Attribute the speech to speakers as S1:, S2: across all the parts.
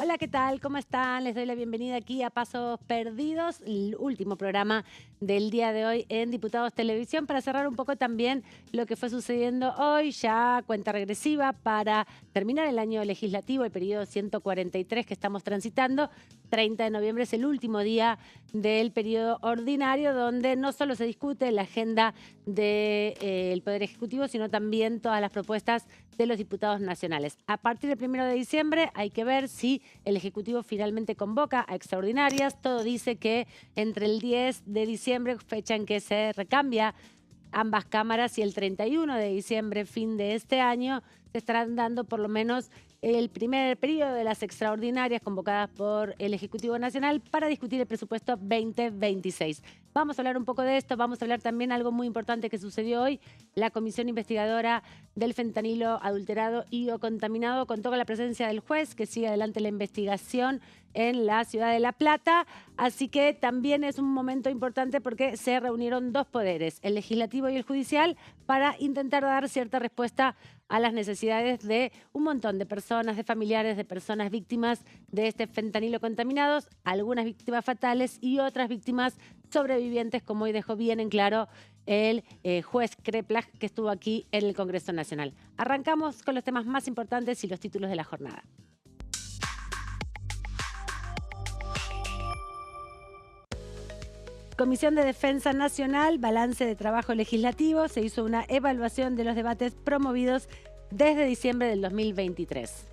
S1: Hola, ¿qué tal? ¿Cómo están? Les doy la bienvenida aquí a Pasos Perdidos, el último programa del día de hoy en Diputados Televisión, para cerrar un poco también lo que fue sucediendo hoy, ya cuenta regresiva para terminar el año legislativo, el periodo 143 que estamos transitando. 30 de noviembre es el último día del periodo ordinario, donde no solo se discute la agenda del Poder Ejecutivo, sino también todas las propuestas de los diputados nacionales. A partir del 1 de diciembre hay que ver si el Ejecutivo finalmente convoca a extraordinarias. Todo dice que entre el 10 de diciembre, fecha en que se recambia ambas cámaras, y el 31 de diciembre, fin de este año, se estarán dando por lo menos el primer periodo de las extraordinarias convocadas por el Ejecutivo Nacional para discutir el presupuesto 2026. Vamos a hablar un poco de esto, vamos a hablar también algo muy importante que sucedió hoy. La Comisión Investigadora del Fentanilo Adulterado y o Contaminado contó con la presencia del juez que sigue adelante la investigación en la ciudad de La Plata, así que también es un momento importante porque se reunieron dos poderes, el legislativo y el judicial, para intentar dar cierta respuesta a las necesidades de un montón de personas, de familiares, de personas víctimas de este fentanilo contaminados, algunas víctimas fatales y otras víctimas sobrevivientes, como hoy dejó bien en claro el juez Kreplach, que estuvo aquí en el Congreso Nacional. Arrancamos con los temas más importantes y los títulos de la jornada. Comisión de Defensa Nacional, balance de trabajo legislativo. Se hizo una evaluación de los debates promovidos desde diciembre del 2023.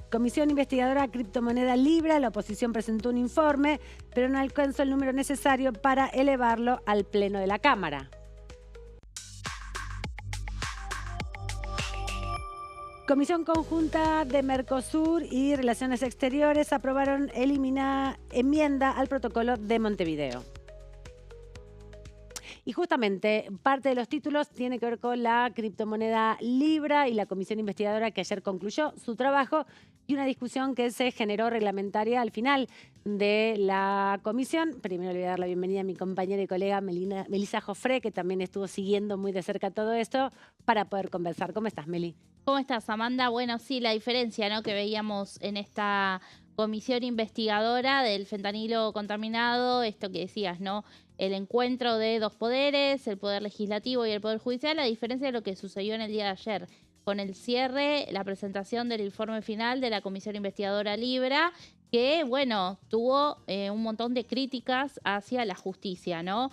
S1: Comisión Investigadora Criptomoneda Libra. La oposición presentó un informe, pero no alcanzó el número necesario para elevarlo al Pleno de la Cámara. Comisión Conjunta de Mercosur y Relaciones Exteriores aprobaron eliminar enmienda al protocolo de Montevideo. Y justamente parte de los títulos tiene que ver con la criptomoneda Libra y la comisión investigadora que ayer concluyó su trabajo, y una discusión que se generó reglamentaria al final de la comisión. Primero le voy a dar la bienvenida a mi compañera y colega Melissa Jofré, que también estuvo siguiendo muy de cerca todo esto, para poder conversar. ¿Cómo estás, Meli?
S2: ¿Cómo estás, Amanda? Bueno, sí, la diferencia, ¿no?, que veíamos en esta comisión investigadora del fentanilo contaminado, esto que decías, ¿no?, el encuentro de dos poderes, el poder legislativo y el poder judicial, la diferencia de lo que sucedió en el día de ayer, con el cierre, la presentación del informe final de la comisión investigadora Libra, que, bueno, tuvo un montón de críticas hacia la justicia, ¿no?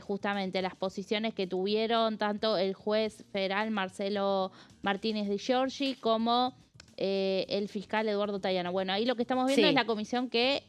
S2: Justamente las posiciones que tuvieron tanto el juez federal Marcelo Martínez de Giorgi como el fiscal Eduardo Tayano. Bueno, ahí lo que estamos viendo es la comisión que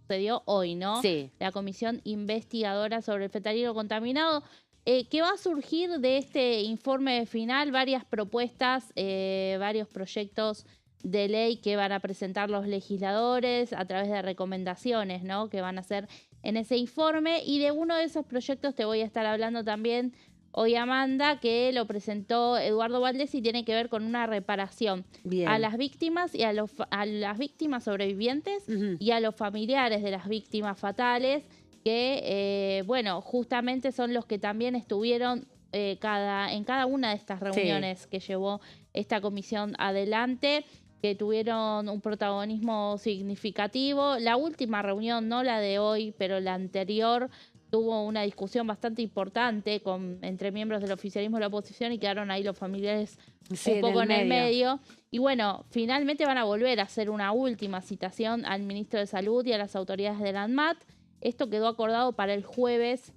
S2: sucedió hoy, ¿no?
S1: Sí.
S2: La comisión investigadora sobre el fentanilo contaminado, que va a surgir de este informe final varias propuestas, varios proyectos de ley que van a presentar los legisladores a través de recomendaciones, ¿no?, que van a hacer en ese informe. Y de uno de esos proyectos te voy a estar hablando también hoy, Amanda, que lo presentó Eduardo Valdés y tiene que ver con una reparación a las víctimas y a las víctimas sobrevivientes y a los familiares de las víctimas fatales, que, bueno, justamente son los que también estuvieron en cada una de estas reuniones que llevó esta comisión adelante, que tuvieron un protagonismo significativo. La última reunión, no la de hoy, pero la anterior, tuvo una discusión bastante importante entre miembros del oficialismo y la oposición, y quedaron ahí los familiares un poco en el medio. Y bueno, finalmente van a volver a hacer una última citación al ministro de Salud y a las autoridades del ANMAT. Esto quedó acordado para el jueves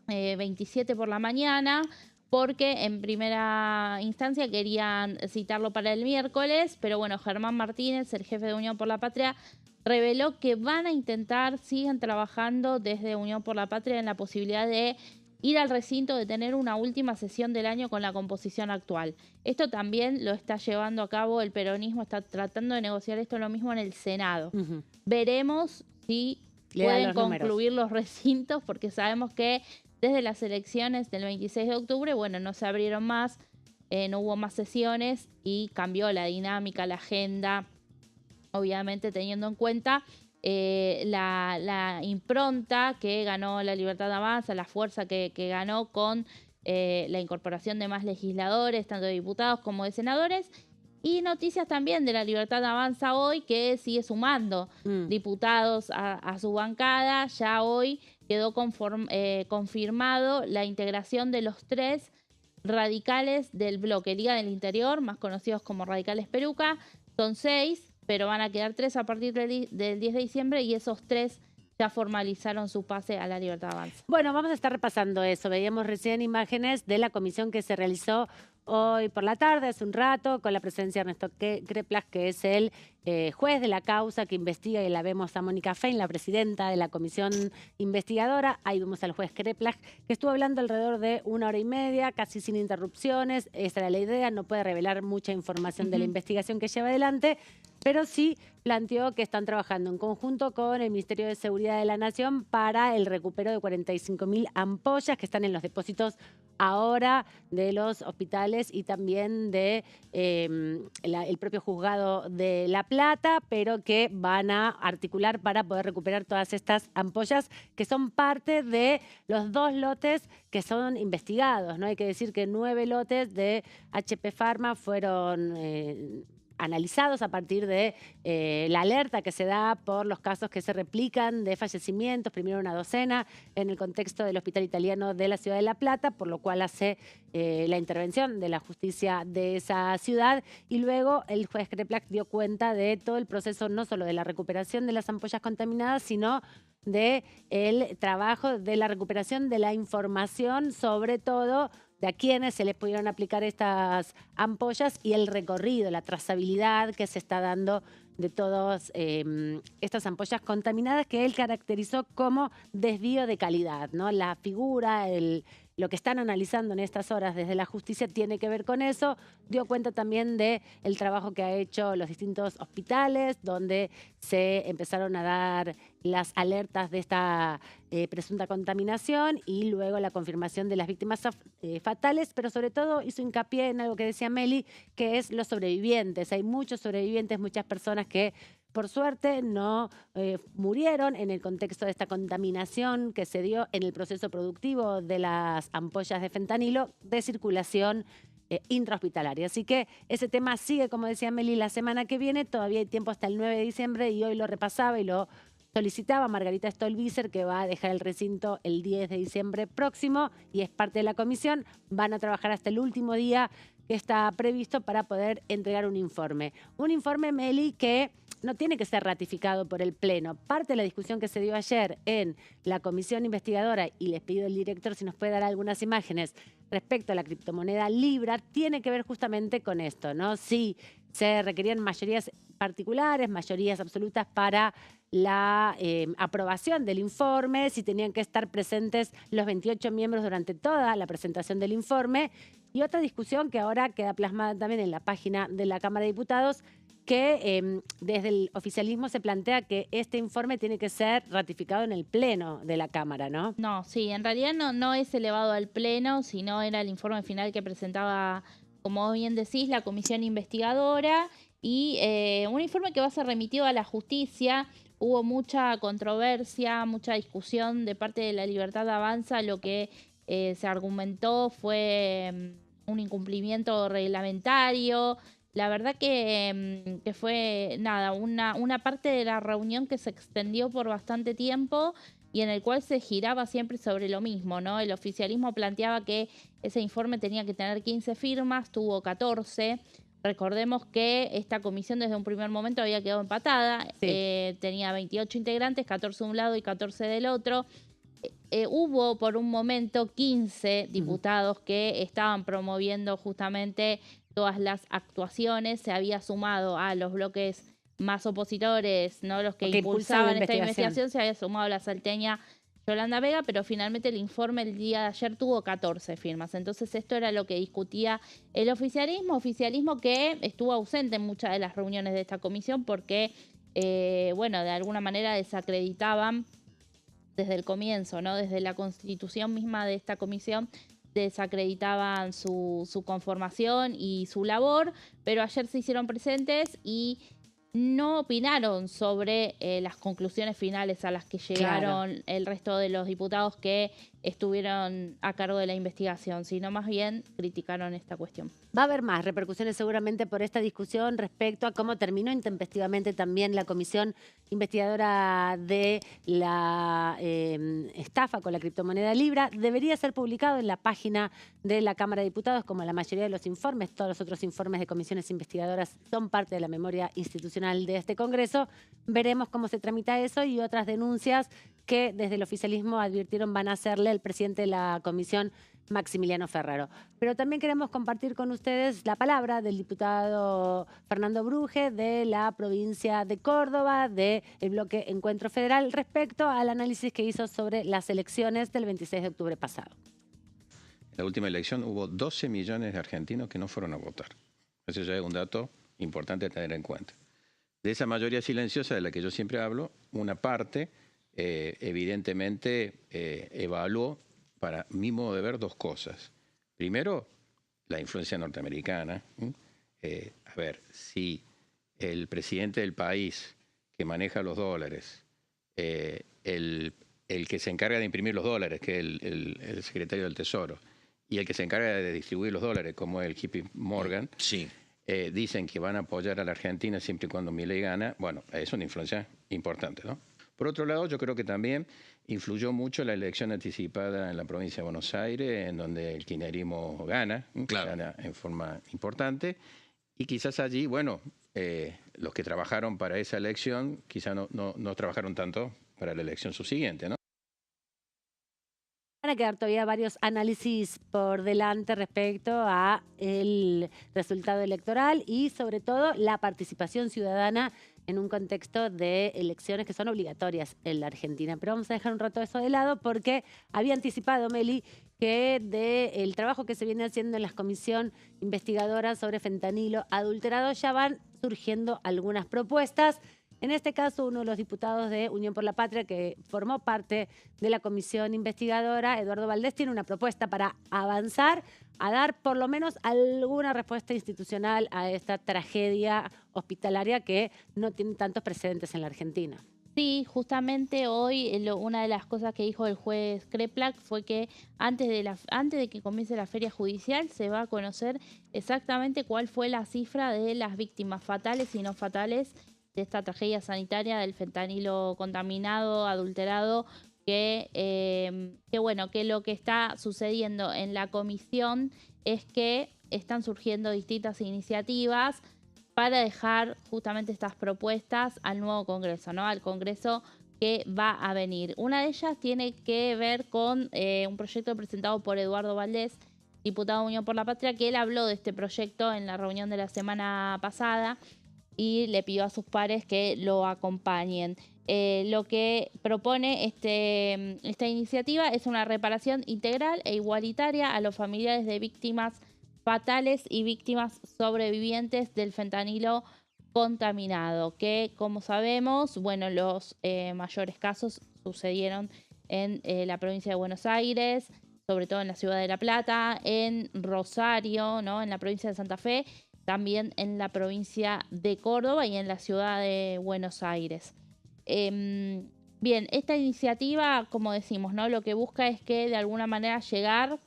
S2: 27 por la mañana, porque en primera instancia querían citarlo para el miércoles, pero bueno, Germán Martínez, el jefe de Unión por la Patria, reveló que van a intentar, siguen trabajando desde Unión por la Patria en la posibilidad de ir al recinto, de tener una última sesión del año con la composición actual. Esto también lo está llevando a cabo el peronismo, está tratando de negociar esto lo mismo en el Senado. Veremos si pueden concluir los recintos, porque sabemos que desde las elecciones del 26 de octubre, bueno, no se abrieron más, no hubo más sesiones y cambió la dinámica, la agenda, obviamente teniendo en cuenta la impronta que ganó La Libertad Avanza, la fuerza que ganó con la incorporación de más legisladores, tanto de diputados como de senadores. Y noticias también de La Libertad Avanza hoy, que sigue sumando diputados a su bancada. Ya hoy quedó confirmado la integración de los 3 radicales del bloque Liga del Interior, más conocidos como Radicales Peruca. Son 6, pero van a quedar 3 a partir del 10 de diciembre y esos 3 ya formalizaron su pase a La Libertad Avanza.
S1: Bueno, vamos a estar repasando eso. Veíamos recién imágenes de la comisión que se realizó hoy por la tarde, hace un rato, con la presencia de Ernesto Kreplach, que es el juez de la causa que investiga, y la vemos a Mónica Fein, la presidenta de la comisión investigadora. Ahí vemos al juez Kreplach, que estuvo hablando alrededor de 1 hora y media, casi sin interrupciones. Esa era la idea, no puede revelar mucha información de la investigación que lleva adelante, pero sí planteó que están trabajando en conjunto con el Ministerio de Seguridad de la Nación para el recupero de 45.000 ampollas que están en los depósitos ahora de los hospitales y también de el propio juzgado de La Plata, pero que van a articular para poder recuperar todas estas ampollas que son parte de los 2 lotes que son investigados, ¿no? Hay que decir que 9 lotes de HP Pharma fueron analizados a partir de la alerta que se da por los casos que se replican de fallecimientos, primero una docena en el contexto del Hospital Italiano de la Ciudad de La Plata, por lo cual hace la intervención de la justicia de esa ciudad, y luego el juez Kreplach dio cuenta de todo el proceso, no solo de la recuperación de las ampollas contaminadas, sino de el trabajo de la recuperación de la información, sobre todo de a quienes se les pudieron aplicar estas ampollas y el recorrido, la trazabilidad que se está dando de todas estas ampollas contaminadas que él caracterizó como desvío de calidad, ¿no? La figura, lo que están analizando en estas horas desde la justicia tiene que ver con eso. Dio cuenta también del trabajo que ha hecho los distintos hospitales, donde se empezaron a dar las alertas de esta presunta contaminación y luego la confirmación de las víctimas fatales, pero sobre todo hizo hincapié en algo que decía Meli, que es los sobrevivientes. Hay muchos sobrevivientes, muchas personas que por suerte no murieron en el contexto de esta contaminación que se dio en el proceso productivo de las ampollas de fentanilo de circulación intrahospitalaria. Así que ese tema sigue, como decía Meli, la semana que viene. Todavía hay tiempo hasta el 9 de diciembre y hoy lo repasaba y lo solicitaba Margarita Stolbizer, que va a dejar el recinto el 10 de diciembre próximo y es parte de la comisión. Van a trabajar hasta el último día que está previsto para poder entregar un informe. Un informe, Meli, que no tiene que ser ratificado por el Pleno. Parte de la discusión que se dio ayer en la comisión investigadora, y les pido al director si nos puede dar algunas imágenes respecto a la criptomoneda Libra, tiene que ver justamente con esto, ¿no? Si se requerían mayorías particulares, mayorías absolutas para la aprobación del informe, si tenían que estar presentes los 28 miembros durante toda la presentación del informe. Y otra discusión que ahora queda plasmada también en la página de la Cámara de Diputados, que desde el oficialismo se plantea que este informe tiene que ser ratificado en el Pleno de la Cámara, ¿no?
S2: No, sí, en realidad no es elevado al Pleno, sino era el informe final que presentaba, como bien decís, la comisión investigadora, y un informe que va a ser remitido a la justicia. Hubo mucha controversia, mucha discusión de parte de La Libertad Avanza. Lo que se argumentó fue un incumplimiento reglamentario. La verdad que fue nada, una parte de la reunión que se extendió por bastante tiempo y en el cual se giraba siempre sobre lo mismo, ¿no? El oficialismo planteaba que ese informe tenía que tener 15 firmas, tuvo 14. Recordemos que esta comisión desde un primer momento había quedado empatada, sí. Tenía 28 integrantes, 14 de un lado y 14 del otro. Hubo por un momento 15 diputados que estaban promoviendo justamente todas las actuaciones. Se había sumado a los bloques más opositores, ¿no? Los que impulsaban esta investigación, se había sumado la salteña Yolanda Vega, pero finalmente el informe el día de ayer tuvo 14 firmas. Entonces esto era lo que discutía el oficialismo que estuvo ausente en muchas de las reuniones de esta comisión porque, bueno, de alguna manera desacreditaban desde el comienzo, ¿no? Desde la constitución misma de esta comisión, desacreditaban su conformación y su labor, pero ayer se hicieron presentes y no opinaron sobre las conclusiones finales a las que llegaron el resto de los diputados que estuvieron a cargo de la investigación, sino más bien criticaron esta cuestión.
S1: Va a haber más repercusiones seguramente por esta discusión respecto a cómo terminó intempestivamente también la comisión investigadora de la estafa con la criptomoneda Libra. Debería ser publicado en la página de la Cámara de Diputados, como la mayoría de los informes. Todos los otros informes de comisiones investigadoras son parte de la memoria institucional de este Congreso. Veremos cómo se tramita eso y otras denuncias que desde el oficialismo advirtieron van a hacerle el presidente de la comisión, Maximiliano Ferraro. Pero también queremos compartir con ustedes la palabra del diputado Fernando Bruje de la provincia de Córdoba, del bloque Encuentro Federal, respecto al análisis que hizo sobre las elecciones del 26 de octubre pasado.
S3: En la última elección hubo 12 millones de argentinos que no fueron a votar. Ese ya es un dato importante a tener en cuenta. De esa mayoría silenciosa de la que yo siempre hablo, una parte evidentemente evaluó, para mi modo de ver, dos cosas. Primero, la influencia norteamericana. A ver, si el presidente del país que maneja los dólares, el que se encarga de imprimir los dólares, que es el secretario del Tesoro, y el que se encarga de distribuir los dólares, como el JP Morgan,
S4: sí,
S3: dicen que van a apoyar a la Argentina siempre y cuando Milei gana, bueno, es una influencia importante, ¿no? Por otro lado, yo creo que también influyó mucho la elección anticipada en la provincia de Buenos Aires, en donde el kirchnerismo gana,
S4: claro,
S3: gana en forma importante. Y quizás allí, bueno, los que trabajaron para esa elección, quizás no trabajaron tanto para la elección subsiguiente, ¿no?
S1: Van a quedar todavía varios análisis por delante respecto a el resultado electoral y sobre todo la participación ciudadana en un contexto de elecciones que son obligatorias en la Argentina. Pero vamos a dejar un rato eso de lado porque había anticipado Meli que del trabajo que se viene haciendo en la comisión investigadora sobre fentanilo adulterado ya van surgiendo algunas propuestas. En este caso, uno de los diputados de Unión por la Patria, que formó parte de la comisión investigadora, Eduardo Valdés, tiene una propuesta para avanzar, a dar por lo menos alguna respuesta institucional a esta tragedia hospitalaria que no tiene tantos precedentes en la Argentina.
S2: Sí, justamente hoy una de las cosas que dijo el juez Kreplak fue que antes de que comience la feria judicial se va a conocer exactamente cuál fue la cifra de las víctimas fatales y no fatales de esta tragedia sanitaria del fentanilo contaminado, adulterado, que lo que está sucediendo en la comisión es que están surgiendo distintas iniciativas para dejar justamente estas propuestas al nuevo Congreso, ¿no? Al Congreso que va a venir. Una de ellas tiene que ver con un proyecto presentado por Eduardo Valdés, diputado de Unión por la Patria, que él habló de este proyecto en la reunión de la semana pasada y le pidió a sus pares que lo acompañen. Lo que propone esta iniciativa es una reparación integral e igualitaria a los familiares de víctimas fatales y víctimas sobrevivientes del fentanilo contaminado, que como sabemos, bueno, los mayores casos sucedieron en la provincia de Buenos Aires, sobre todo en la ciudad de La Plata, en Rosario, ¿no? En la provincia de Santa Fe, también en la provincia de Córdoba y en la ciudad de Buenos Aires. Bien, esta iniciativa, como decimos, ¿no? Lo que busca es que de alguna manera llegar,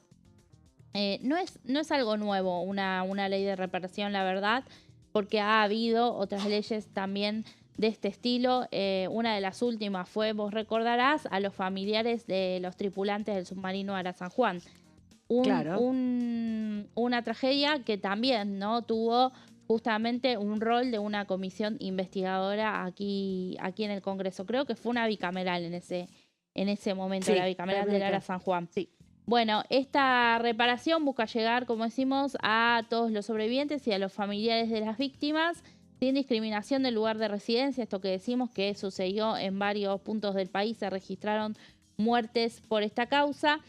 S2: no es algo nuevo una ley de reparación, la verdad, porque ha habido otras leyes también de este estilo. Una de las últimas fue, vos recordarás, a los familiares de los tripulantes del submarino Ara San Juan.
S1: Claro.
S2: Una tragedia que también, ¿no? Tuvo justamente un rol de una comisión investigadora aquí en el Congreso. Creo que fue una bicameral en ese momento, sí, la bicameral del Ara San Juan.
S1: Sí.
S2: Bueno, esta reparación busca llegar, como decimos, a todos los sobrevivientes y a los familiares de las víctimas, sin discriminación del lugar de residencia. Esto que decimos que sucedió en varios puntos del país, se registraron muertes por esta causa,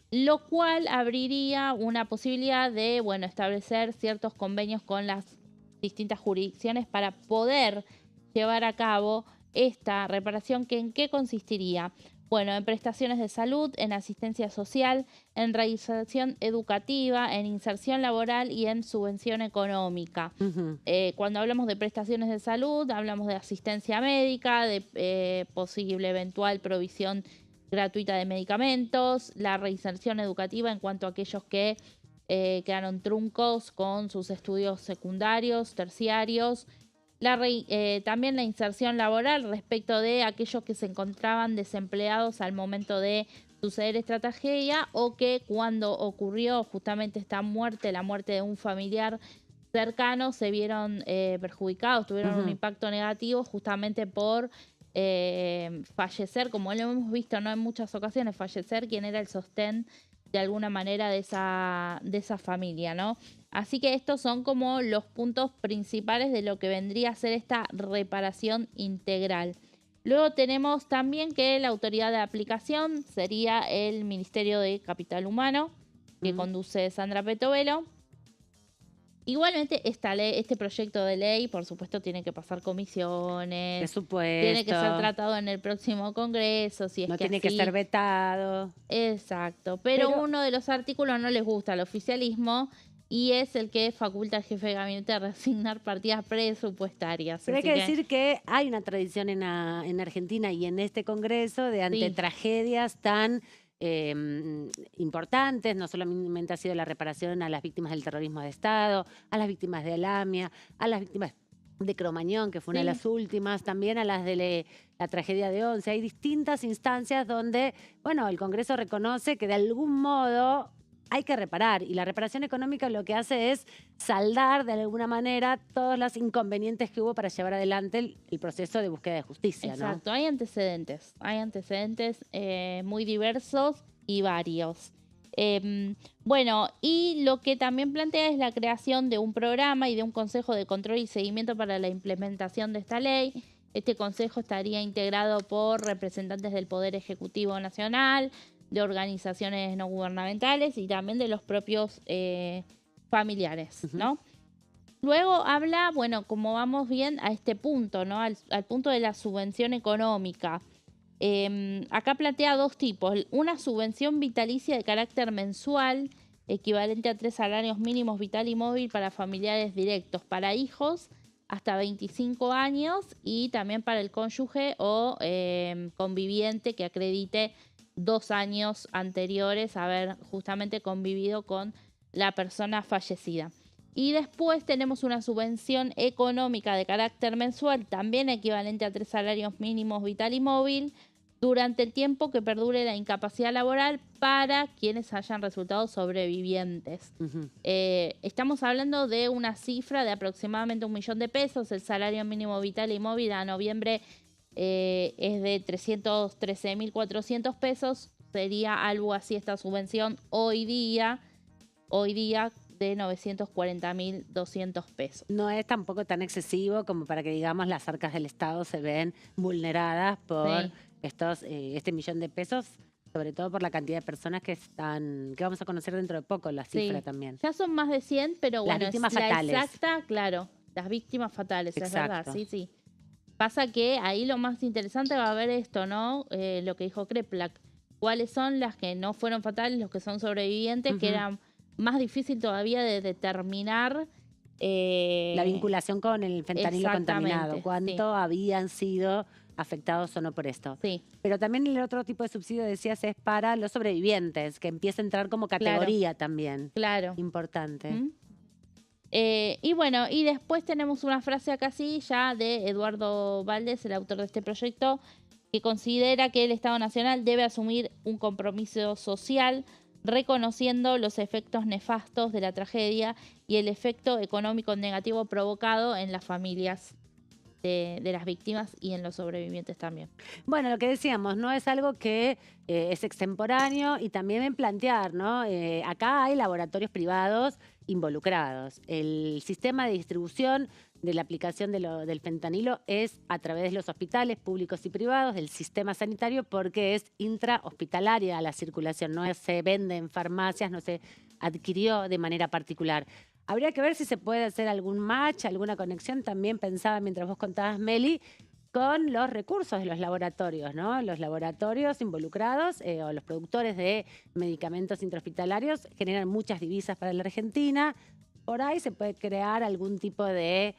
S2: lo cual abriría una posibilidad de, bueno, establecer ciertos convenios con las distintas jurisdicciones para poder llevar a cabo esta reparación, que ¿en qué consistiría? Bueno, en prestaciones de salud, en asistencia social, en reinserción educativa, en inserción laboral y en subvención económica. Cuando hablamos de prestaciones de salud, hablamos de asistencia médica, de posible eventual provisión gratuita de medicamentos, la reinserción educativa en cuanto a aquellos que quedaron truncos con sus estudios secundarios, terciarios, también la inserción laboral respecto de aquellos que se encontraban desempleados al momento de suceder esta tragedia o que cuando ocurrió justamente esta muerte, la muerte de un familiar cercano, se vieron perjudicados, tuvieron un impacto negativo justamente por fallecer, como lo hemos visto, ¿no? En muchas ocasiones, fallecer quien era el sostén de alguna manera de esa familia, ¿no? Así que estos son como los puntos principales de lo que vendría a ser esta reparación integral. Luego tenemos también que la autoridad de aplicación sería el Ministerio de Capital Humano, que conduce Sandra Petovelo. Igualmente, este proyecto de ley, por supuesto, tiene que pasar comisiones.
S1: Presupuesto.
S2: Tiene que ser tratado en el próximo Congreso, si es
S1: no
S2: que
S1: tiene
S2: así.
S1: que ser vetado.
S2: Exacto, pero uno de los artículos no les gusta al oficialismo y es el que faculta al jefe de gabinete a reasignar partidas presupuestarias.
S1: Pero hay que decir que hay una tradición en Argentina y en este Congreso de ante tragedias tan importantes, no solamente ha sido la reparación a las víctimas del terrorismo de Estado, a las víctimas de Alamia, a las víctimas de Cromañón, que fue una de las últimas, también a las de la tragedia de Once. Hay distintas instancias donde, bueno, el Congreso reconoce que de algún modo hay que reparar, y la reparación económica lo que hace es saldar de alguna manera todos los inconvenientes que hubo para llevar adelante el proceso de búsqueda de justicia.
S2: Exacto, ¿no? Hay antecedentes muy diversos y varios. Bueno, y lo que también plantea es la creación de un programa y de un consejo de control y seguimiento para la implementación de esta ley. Este consejo estaría integrado por representantes del Poder Ejecutivo Nacional, de organizaciones no gubernamentales y también de los propios familiares, ¿no? Luego habla, bueno, como vamos bien a este punto, ¿no? Al punto de la subvención económica. Acá plantea dos tipos. Una subvención vitalicia de carácter mensual, equivalente a 3 salarios mínimos vital y móvil para familiares directos, para hijos hasta 25 años y también para el cónyuge o conviviente que acredite 2 años anteriores a haber justamente convivido con la persona fallecida. Y después tenemos una subvención económica de carácter mensual, también equivalente a 3 salarios mínimos vital y móvil, durante el tiempo que perdure la incapacidad laboral para quienes hayan resultado sobrevivientes. Estamos hablando de una cifra de aproximadamente 1 millón de pesos. El salario mínimo vital y móvil a noviembre es de 313.400 pesos. Sería algo así esta subvención hoy día de 940.200 pesos.
S1: No es tampoco tan excesivo como para que, digamos, las arcas del Estado se ven vulneradas por este millón de pesos, sobre todo por la cantidad de personas que vamos a conocer dentro de poco, la cifra también.
S2: Ya son más de 100, pero bueno,
S1: las víctimas fatales.
S2: La exacta, claro, las víctimas fatales, es verdad, sí. Pasa que ahí lo más interesante va a ver esto, ¿no? Lo que dijo Kreplak. ¿Cuáles son las que no fueron fatales, los que son sobrevivientes, que eran más difícil todavía de determinar?
S1: La vinculación con el fentanilo contaminado. ¿Cuánto habían sido afectados o no por esto? Sí. Pero también el otro tipo de subsidio, decías, es para los sobrevivientes, que empieza a entrar como categoría también. Claro. Importante.
S2: Y bueno, y después tenemos una frase acá sí, ya de Eduardo Valdés, el autor de este proyecto, que considera que el Estado Nacional debe asumir un compromiso social reconociendo los efectos nefastos de la tragedia y el efecto económico negativo provocado en las familias de las víctimas y en los sobrevivientes también.
S1: Bueno, lo que decíamos, no es algo que es extemporáneo, y también en plantear, ¿no? Acá hay laboratorios privados involucrados. El sistema de distribución de la aplicación del fentanilo es a través de los hospitales públicos y privados, del sistema sanitario, porque es intrahospitalaria la circulación, no se vende en farmacias, no se adquirió de manera particular. Habría que ver si se puede hacer algún match, alguna conexión. También pensaba, mientras vos contabas, Meli, con los recursos de los laboratorios, ¿no? Los laboratorios involucrados o los productores de medicamentos intrahospitalarios generan muchas divisas para la Argentina. Por ahí se puede crear algún tipo de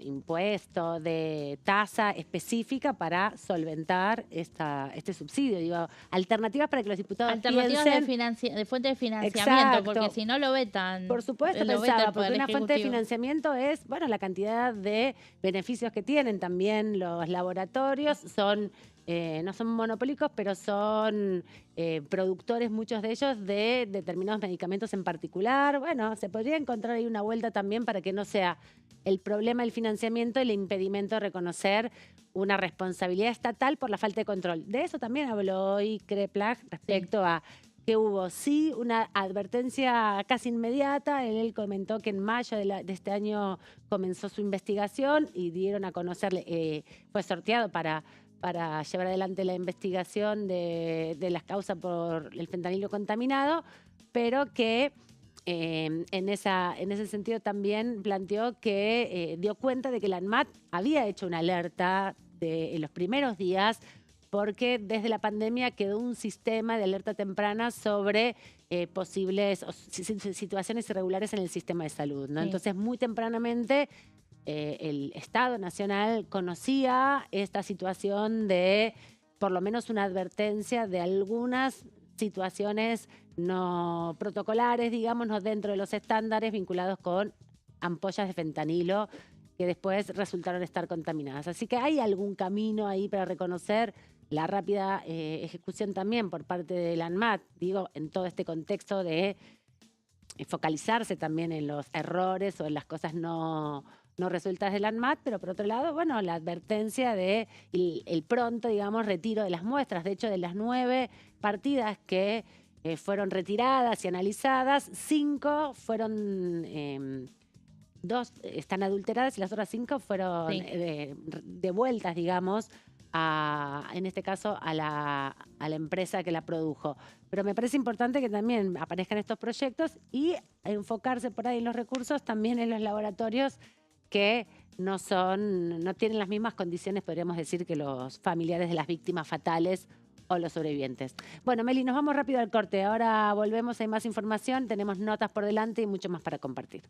S1: impuesto, de tasa específica para solventar este subsidio. Digo, alternativas para que los diputados
S2: Alternativas
S1: piensen...
S2: de fuente de financiamiento,
S1: Exacto.
S2: porque si no lo vetan.
S1: Por supuesto,
S2: lo veta
S1: pensaba,
S2: el Poder
S1: porque una fuente de
S2: Ejecutivo.
S1: financiamiento es, bueno, la cantidad de beneficios que tienen también los laboratorios. Son, no son monopólicos, pero son productores, muchos de ellos, de determinados medicamentos en particular. Bueno, se podría encontrar ahí una vuelta también para que no sea el problema del financiamiento y el impedimento de reconocer una responsabilidad estatal por la falta de control. De eso también habló hoy Kreplach respecto a que hubo, sí, una advertencia casi inmediata. Él comentó que en mayo de este año comenzó su investigación y dieron a conocerle, fue sorteado para llevar adelante la investigación de las causas por el fentanilo contaminado, pero que en ese sentido también planteó que dio cuenta de que la ANMAT había hecho una alerta en los primeros días, porque desde la pandemia quedó un sistema de alerta temprana sobre posibles situaciones irregulares en el sistema de salud, ¿no? Sí. Entonces, muy tempranamente el Estado Nacional conocía esta situación de, por lo menos, una advertencia de algunas situaciones no protocolares, digamos, no dentro de los estándares, vinculados con ampollas de fentanilo que después resultaron estar contaminadas. Así que hay algún camino ahí para reconocer la rápida ejecución también por parte de la ANMAT, digo, en todo este contexto de focalizarse también en los errores o en las cosas no resueltas de la ANMAT, pero por otro lado, bueno, la advertencia de el pronto, digamos, retiro de las muestras. De hecho, de las 9 partidas que fueron retiradas y analizadas, 5 fueron... 2 están adulteradas y las otras 5 fueron devueltas, digamos, en este caso a la empresa que la produjo. Pero me parece importante que también aparezcan estos proyectos y enfocarse por ahí en los recursos también en los laboratorios que no tienen las mismas condiciones, podríamos decir, que los familiares de las víctimas fatales o los sobrevivientes. Bueno, Meli, nos vamos rápido al corte. Ahora volvemos, hay más información, tenemos notas por delante y mucho más para compartir.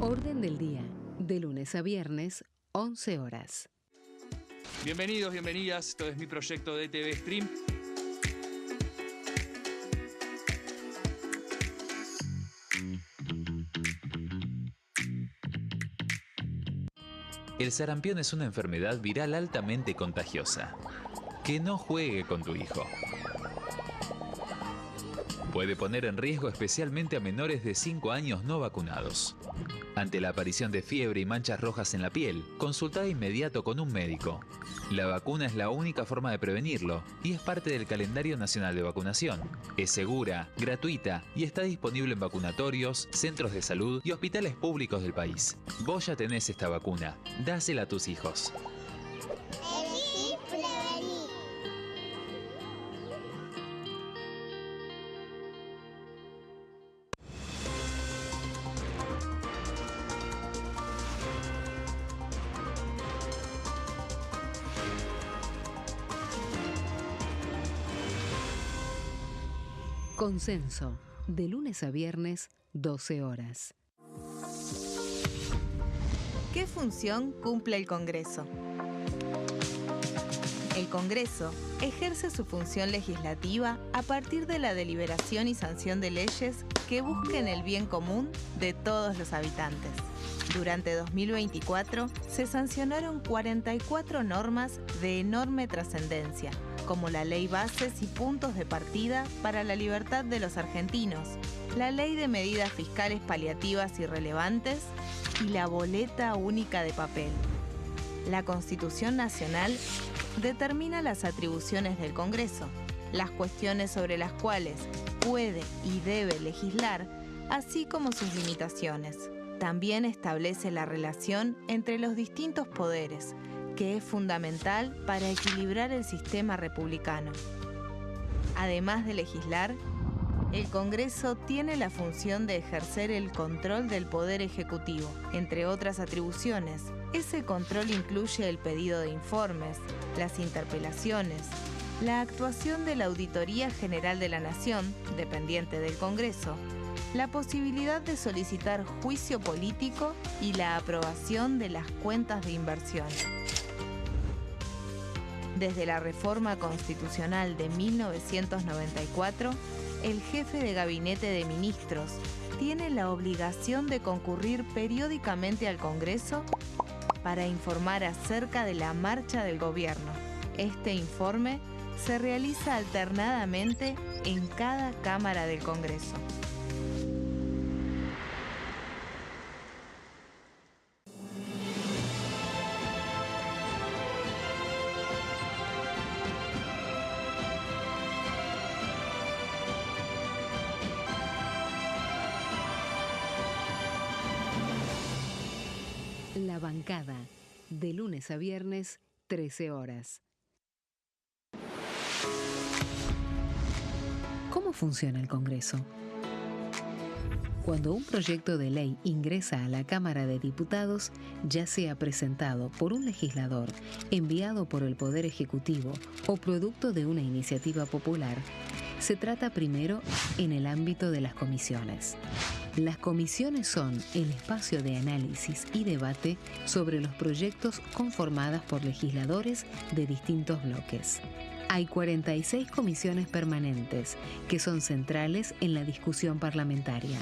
S4: Orden del día, de lunes a viernes, 11 horas.
S5: Bienvenidos, bienvenidas. Esto es mi proyecto de TV Stream.
S6: El sarampión es una enfermedad viral altamente contagiosa. Que no juegue con tu hijo. Puede poner en riesgo especialmente a menores de 5 años no vacunados. Ante la aparición de fiebre y manchas rojas en la piel, consulta de inmediato con un médico. La vacuna es la única forma de prevenirlo y es parte del calendario nacional de vacunación. Es segura, gratuita y está disponible en vacunatorios, centros de salud y hospitales públicos del país. Vos ya tenés esta vacuna, dásela a tus hijos.
S4: Consenso, de lunes a viernes, 12 horas.
S7: ¿Qué función cumple el Congreso? El Congreso ejerce su función legislativa a partir de la deliberación y sanción de leyes que busquen el bien común de todos los habitantes. Durante 2024 se sancionaron 44 normas de enorme trascendencia, como la Ley Bases y Puntos de Partida para la Libertad de los Argentinos, la Ley de Medidas Fiscales Paliativas y Relevantes y la boleta única de papel. La Constitución Nacional determina las atribuciones del Congreso, las cuestiones sobre las cuales puede y debe legislar, así como sus limitaciones. También establece la relación entre los distintos poderes, que es fundamental para equilibrar el sistema republicano. Además de legislar, el Congreso tiene la función de ejercer el control del Poder Ejecutivo. Entre otras atribuciones, ese control incluye el pedido de informes, las interpelaciones, la actuación de la Auditoría General de la Nación, dependiente del Congreso, la posibilidad de solicitar juicio político y la aprobación de las cuentas de inversión. Desde la reforma constitucional de 1994, el jefe de gabinete de ministros tiene la obligación de concurrir periódicamente al Congreso para informar acerca de la marcha del gobierno. Este informe se realiza alternadamente en cada Cámara del Congreso.
S4: La bancada, de lunes a viernes, 13 horas. ¿Cómo funciona el Congreso? Cuando un proyecto de ley ingresa a la Cámara de Diputados, ya sea presentado por un legislador, enviado por el Poder Ejecutivo o producto de una iniciativa popular, se trata primero en el ámbito de las comisiones. Las comisiones son el espacio de análisis y debate sobre los proyectos conformadas por legisladores de distintos bloques. Hay 46 comisiones permanentes que son centrales en la discusión parlamentaria,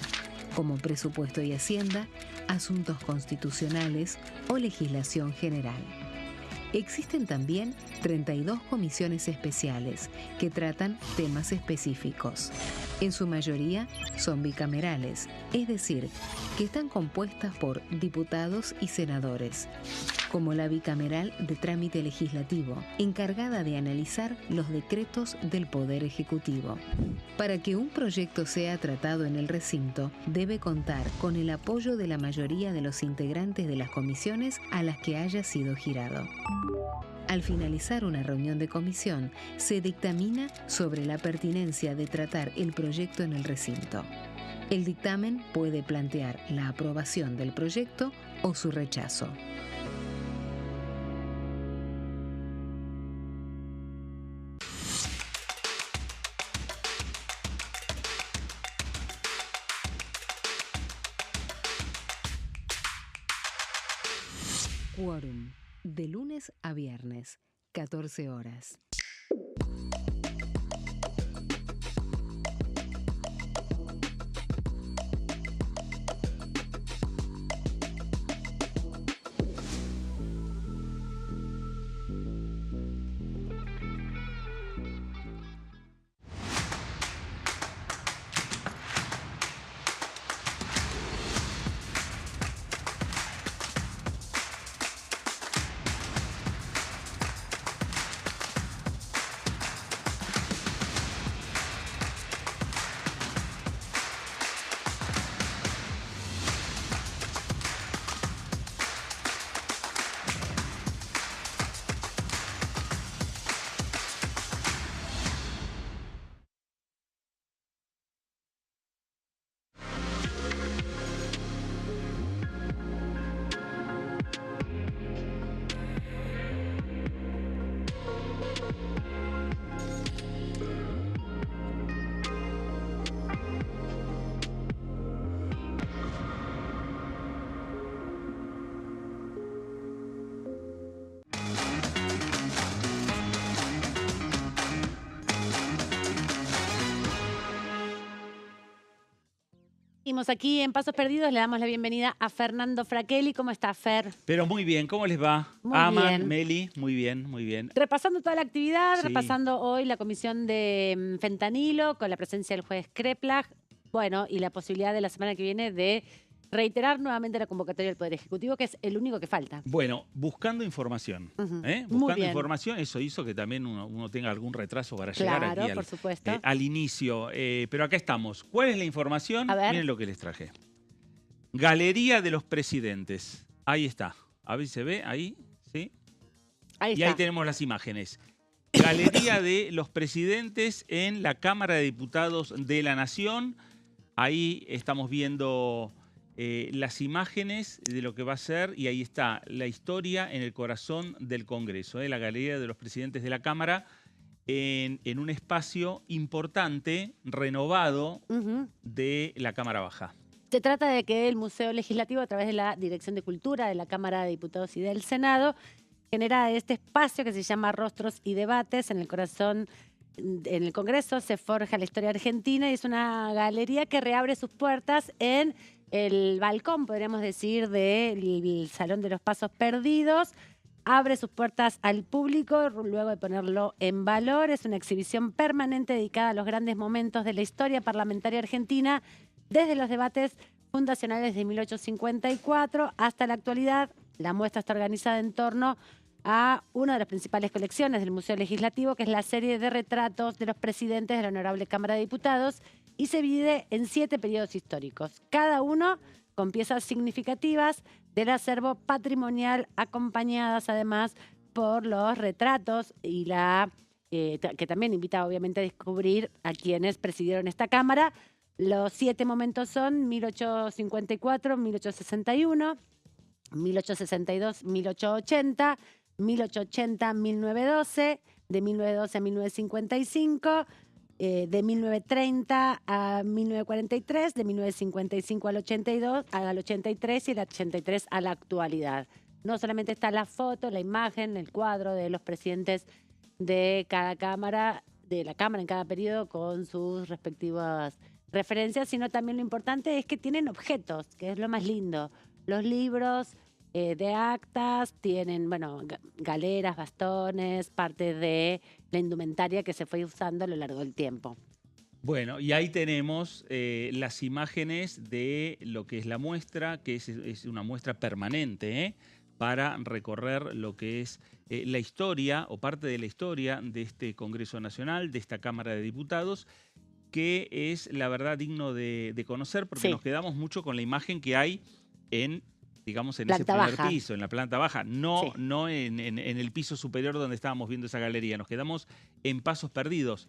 S4: como Presupuesto y Hacienda, Asuntos Constitucionales o Legislación General. Existen también 32 comisiones especiales que tratan temas específicos. En su mayoría son bicamerales, es decir, que están compuestas por diputados y senadores, como la bicameral de trámite legislativo, encargada de analizar los decretos del Poder Ejecutivo. Para que un proyecto sea tratado en el recinto, debe contar con el apoyo de la mayoría de los integrantes de las comisiones a las que haya sido girado. Al finalizar una reunión de comisión, se dictamina sobre la pertinencia de tratar el proyecto en el recinto. El dictamen puede plantear la aprobación del proyecto o su rechazo. Quórum, de lunes a viernes, 14 horas.
S1: Seguimos aquí en Pasos Perdidos, le damos la bienvenida a Fernando Fraquelli. ¿Cómo está, Fer?
S8: Pero muy bien, ¿cómo les va?
S1: Muy
S8: Aman,
S1: bien.
S8: Meli, muy bien, muy bien.
S1: Repasando toda la actividad,
S8: Sí.
S1: repasando hoy la comisión de fentanilo con la presencia del juez Kreplach, bueno, y la posibilidad de la semana que viene de reiterar nuevamente la convocatoria del Poder Ejecutivo, que es el único que falta.
S8: Bueno, buscando información.
S1: Muy
S8: Buscando
S1: bien.
S8: información, eso hizo que también uno tenga algún retraso para llegar aquí
S1: Claro, por supuesto.
S8: al inicio. Pero acá estamos. ¿Cuál es la información?
S1: A ver.
S8: Miren lo que les traje. Galería de los presidentes. Ahí está. A ver si se ve, ahí, ¿sí?
S1: Ahí
S8: Y
S1: está.
S8: ahí tenemos las imágenes. Galería de los presidentes en la Cámara de Diputados de la Nación. Ahí estamos viendo las imágenes de lo que va a ser, y ahí está la historia en el corazón del Congreso, la Galería de los Presidentes de la Cámara, en un espacio importante, renovado, de la Cámara Baja.
S1: Se trata de que el Museo Legislativo, a través de la Dirección de Cultura de la Cámara de Diputados y del Senado, genera este espacio que se llama Rostros y Debates en el corazón. En el Congreso se forja la historia argentina y es una galería que reabre sus puertas en el balcón, podríamos decir, del Salón de los Pasos Perdidos. Abre sus puertas al público luego de ponerlo en valor. Es una exhibición permanente dedicada a los grandes momentos de la historia parlamentaria argentina, desde los debates fundacionales de 1854 hasta la actualidad. La muestra está organizada en torno a una de las principales colecciones del Museo Legislativo, que es la serie de retratos de los presidentes de la Honorable Cámara de Diputados, y se divide en 7 periodos históricos, cada uno con piezas significativas del acervo patrimonial, acompañadas además por los retratos y que también invita obviamente a descubrir a quienes presidieron esta Cámara. Los 7 momentos son 1854, 1861, 1862, 1880, 1880, 1912, de 1912 a 1955, de 1930 a 1943, de 1955 al 82, al 83 y el 83 a la actualidad. No solamente está la foto, la imagen, el cuadro de los presidentes de cada cámara, de la Cámara en cada periodo con sus respectivas referencias, sino también lo importante es que tienen objetos, que es lo más lindo. Los libros de actas tienen, bueno, galeras, bastones, parte de la indumentaria que se fue usando a lo largo del tiempo.
S8: Bueno, y ahí tenemos las imágenes de lo que es la muestra, que es una muestra permanente, para recorrer lo que es la historia o parte de la historia de este Congreso Nacional, de esta Cámara de Diputados, que es, la verdad, digno de conocer, porque nos quedamos mucho con la imagen que hay en, digamos, en ese primer piso, en la planta baja, no en el piso superior donde estábamos viendo esa galería. Nos quedamos en Pasos Perdidos.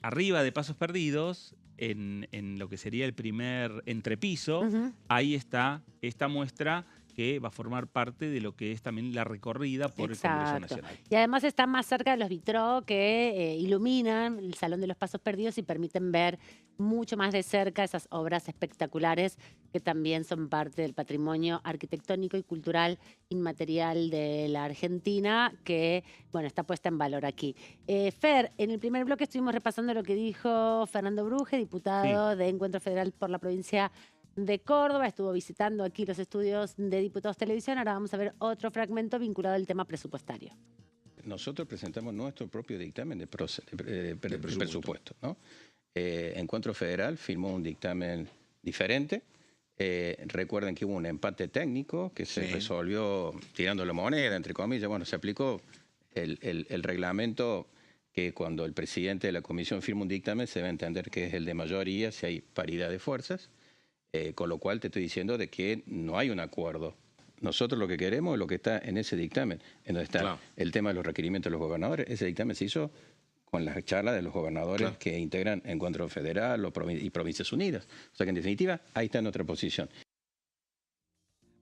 S8: Arriba de Pasos Perdidos, en lo que sería el primer entrepiso, ahí está esta muestra que va a formar parte de lo que es también la recorrida por el Congreso Nacional.
S1: Y además está más cerca de los vitrós que iluminan el Salón de los Pasos Perdidos y permiten ver mucho más de cerca esas obras espectaculares que también son parte del patrimonio arquitectónico y cultural inmaterial de la Argentina, que, bueno, está puesta en valor aquí. Fer, en el primer bloque estuvimos repasando lo que dijo Fernando Bruje, diputado de Encuentro Federal por la provincia de Córdoba, estuvo visitando aquí los estudios de Diputados Televisión. Ahora vamos a ver otro fragmento vinculado al tema presupuestario.
S3: Nosotros presentamos nuestro propio dictamen de presupuesto, ¿no? Encuentro Federal firmó un dictamen diferente. Recuerden que hubo un empate técnico que se resolvió tirando la moneda, entre comillas. Bueno, se aplicó el reglamento que cuando el presidente de la comisión firma un dictamen se va a entender que es el de mayoría si hay paridad de fuerzas. Con lo cual te estoy diciendo de que no hay un acuerdo. Nosotros lo que queremos es lo que está en ese dictamen, en donde está el tema de los requerimientos de los gobernadores. Ese dictamen se hizo con las charlas de los gobernadores que integran Encuentro Federal y Provincias Unidas. O sea que en definitiva ahí está nuestra posición.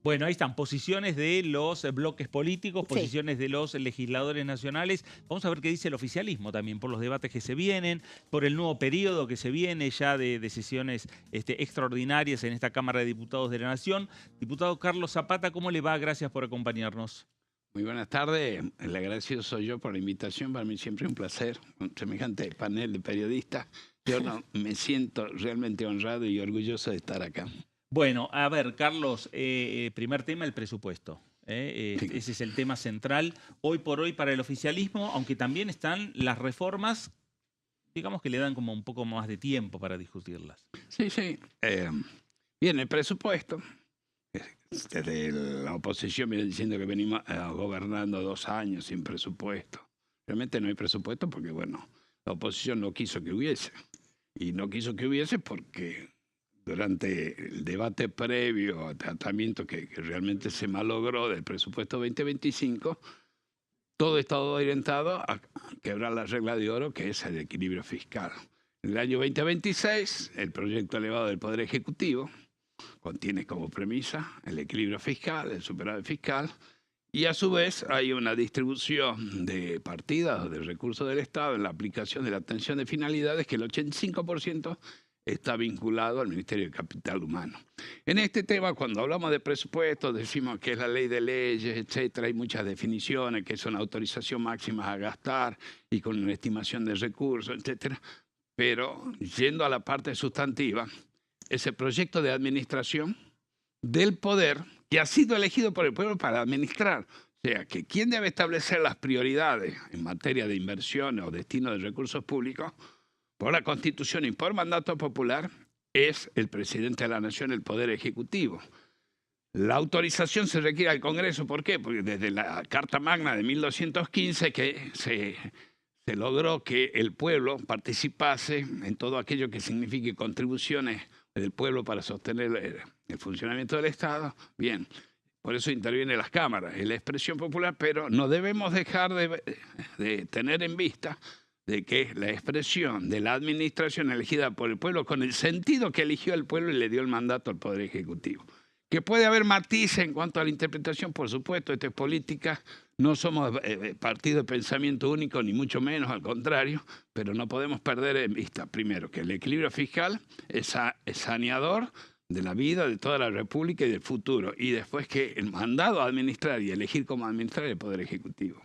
S8: Bueno, ahí están posiciones de los bloques políticos, posiciones de los legisladores nacionales. Vamos a ver qué dice el oficialismo también por los debates que se vienen, por el nuevo periodo que se viene ya de sesiones extraordinarias en esta Cámara de Diputados de la Nación. Diputado Carlos Zapata, ¿cómo le va? Gracias por acompañarnos.
S9: Muy buenas tardes. El agradecido soy yo por la invitación. Para mí siempre un placer, un semejante panel de periodistas. Yo me siento realmente honrado y orgulloso de estar acá.
S8: Bueno, a ver, Carlos, primer tema, el presupuesto. Ese es el tema central hoy por hoy para el oficialismo, aunque también están las reformas, digamos que le dan como un poco más de tiempo para discutirlas.
S9: Sí, sí. Bien, el presupuesto, desde la oposición viene diciendo que venimos gobernando 2 años sin presupuesto. Realmente no hay presupuesto porque, bueno, la oposición no quiso que hubiese. Y no quiso que hubiese porque durante el debate previo al tratamiento que realmente se malogró del presupuesto 2025, todo estaba orientado a quebrar la regla de oro, que es el equilibrio fiscal. En el año 2026, el proyecto elevado del Poder Ejecutivo contiene como premisa el equilibrio fiscal, el superávit fiscal, y a su vez hay una distribución de partidas o de recursos del Estado en la aplicación de la atención de finalidades que el 85% está vinculado al Ministerio de Capital Humano. En este tema, cuando hablamos de presupuestos, decimos que es la ley de leyes, etcétera, hay muchas definiciones, que son autorización máxima a gastar y con una estimación de recursos, etcétera. Pero, yendo a la parte sustantiva, ese proyecto de administración del poder que ha sido elegido por el pueblo para administrar. O sea, que quien debe establecer las prioridades en materia de inversión o destino de recursos públicos por la Constitución y por mandato popular es el presidente de la Nación, el Poder Ejecutivo. La autorización se requiere al Congreso. ¿Por qué? Porque desde la Carta Magna de 1215 que se logró que el pueblo participase en todo aquello que signifique contribuciones del pueblo para sostener el funcionamiento del Estado. Bien, por eso intervienen las cámaras, es la expresión popular, pero no debemos dejar de tener en vista de que la expresión de la administración elegida por el pueblo con el sentido que eligió el pueblo y le dio el mandato al Poder Ejecutivo. Que puede haber matices en cuanto a la interpretación, por supuesto, esto es política, no somos partido de pensamiento único, ni mucho menos, al contrario, pero no podemos perder en vista, primero, que el equilibrio fiscal es saneador de la vida de toda la República y del futuro, y después que el mandado a administrar y elegir cómo administrar el Poder Ejecutivo.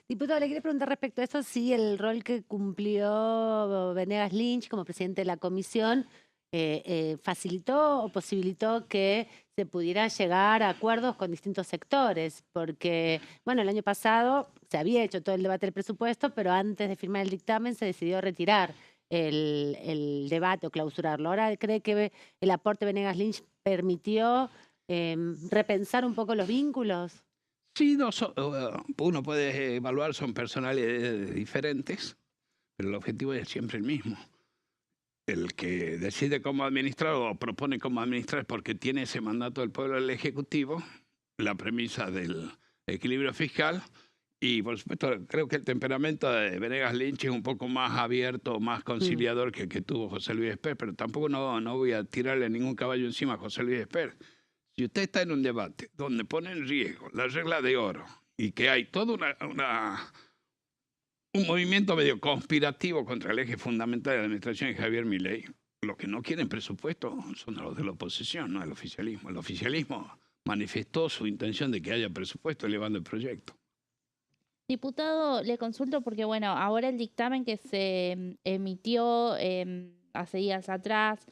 S1: Diputado, le quería preguntar respecto a eso, si el rol que cumplió Venegas Lynch como presidente de la comisión facilitó o posibilitó que se pudiera llegar a acuerdos con distintos sectores, porque, bueno, el año pasado se había hecho todo el debate del presupuesto, pero antes de firmar el dictamen se decidió retirar el debate o clausurarlo. ¿Ahora cree que el aporte de Venegas Lynch permitió repensar un poco los vínculos?
S9: Sí, uno puede evaluar, son personalidades diferentes, pero el objetivo es siempre el mismo. El que decide cómo administrar o propone cómo administrar porque tiene ese mandato del pueblo del Ejecutivo, la premisa del equilibrio fiscal, y por supuesto creo que el temperamento de Venegas Lynch es un poco más abierto, más conciliador que tuvo José Luis Espert, pero tampoco no voy a tirarle ningún caballo encima a José Luis Espert. Si usted está en un debate donde pone en riesgo la regla de oro y que hay todo un movimiento medio conspirativo contra el eje fundamental de la administración de Javier Milei, los que no quieren presupuesto son los de la oposición, no el oficialismo. El oficialismo manifestó su intención de que haya presupuesto elevando el proyecto.
S2: Diputado, le consulto porque, bueno, ahora el dictamen que se emitió hace días atrás,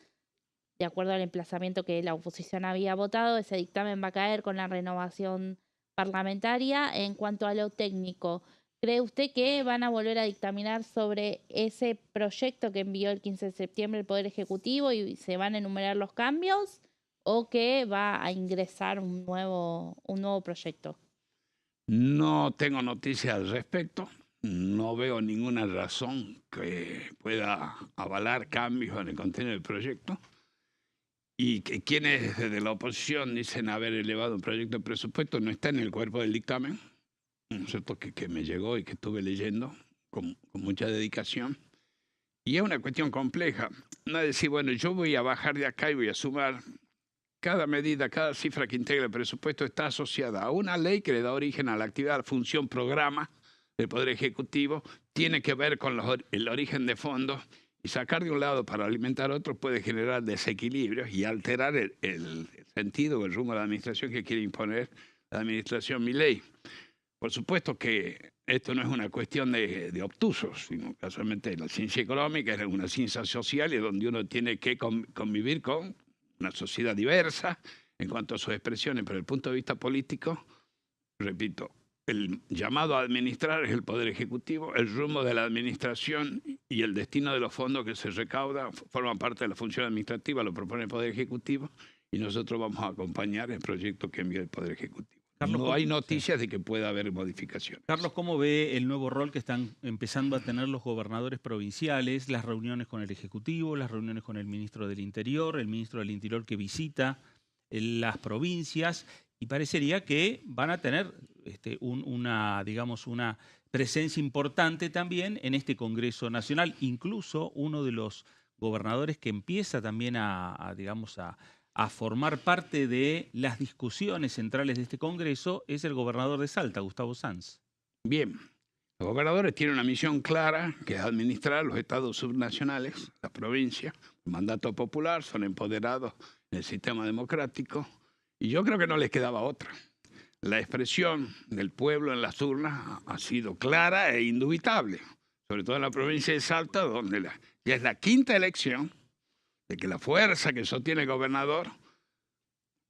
S2: de acuerdo al emplazamiento que la oposición había votado, ese dictamen va a caer con la renovación parlamentaria. En cuanto a lo técnico, ¿cree usted que van a volver a dictaminar sobre ese proyecto que envió el 15 de septiembre el Poder Ejecutivo y se van a enumerar los cambios, o que va a ingresar un nuevo proyecto?
S9: No tengo noticias al respecto. No veo ninguna razón que pueda avalar cambios en el contenido del proyecto. Y que quienes desde la oposición dicen haber elevado un proyecto de presupuesto no está en el cuerpo del dictamen, ¿no es cierto?, que me llegó y que estuve leyendo con mucha dedicación. Y es una cuestión compleja. No es decir, bueno, yo voy a bajar de acá y voy a sumar. Cada medida, cada cifra que integra el presupuesto está asociada a una ley que le da origen a la actividad, a la función programa del Poder Ejecutivo, tiene que ver con el origen de fondos, y sacar de un lado para alimentar otro puede generar desequilibrios y alterar el sentido o el rumbo de la administración que quiere imponer la administración Milei. Por supuesto que esto no es una cuestión de obtusos, sino casualmente la ciencia económica es una ciencia social y donde uno tiene que convivir con una sociedad diversa en cuanto a sus expresiones, pero desde el punto de vista político, repito, el llamado a administrar es el Poder Ejecutivo, el rumbo de la administración y el destino de los fondos que se recaudan forman parte de la función administrativa, lo propone el Poder Ejecutivo, y nosotros vamos a acompañar el proyecto que envía el Poder Ejecutivo.
S8: Carlos,
S9: no hay noticias de que pueda haber modificaciones.
S8: Carlos, ¿cómo ve el nuevo rol que están empezando a tener los gobernadores provinciales, las reuniones con el Ejecutivo, las reuniones con el ministro del Interior que visita las provincias? Y parecería que van a tener una presencia importante también en este Congreso Nacional. Incluso uno de los gobernadores que empieza también a formar parte de las discusiones centrales de este Congreso es el gobernador de Salta, Gustavo Sanz.
S9: Bien, los gobernadores tienen una misión clara, que es administrar los estados subnacionales, la provincia, mandato popular, son empoderados en el sistema democrático, y yo creo que no les quedaba otra. La expresión del pueblo en las urnas ha sido clara e indubitable, sobre todo en la provincia de Salta, donde ya es la quinta elección de que la fuerza que sostiene el gobernador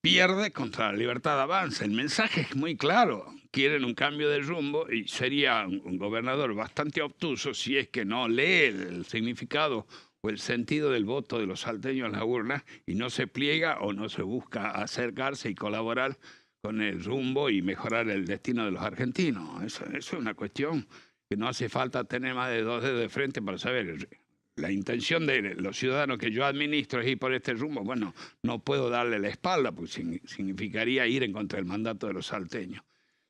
S9: pierde contra la Libertad Avanza. El mensaje es muy claro, quieren un cambio de rumbo y sería un gobernador bastante obtuso si es que no lee el significado o el sentido del voto de los salteños en la urna y no se pliega o no se busca acercarse y colaborar con el rumbo y mejorar el destino de los argentinos. Eso es una cuestión que no hace falta tener más de 2 dedos de frente para saber. La intención de los ciudadanos que yo administro es ir por este rumbo. Bueno, no puedo darle la espalda, porque significaría ir en contra del mandato de los salteños.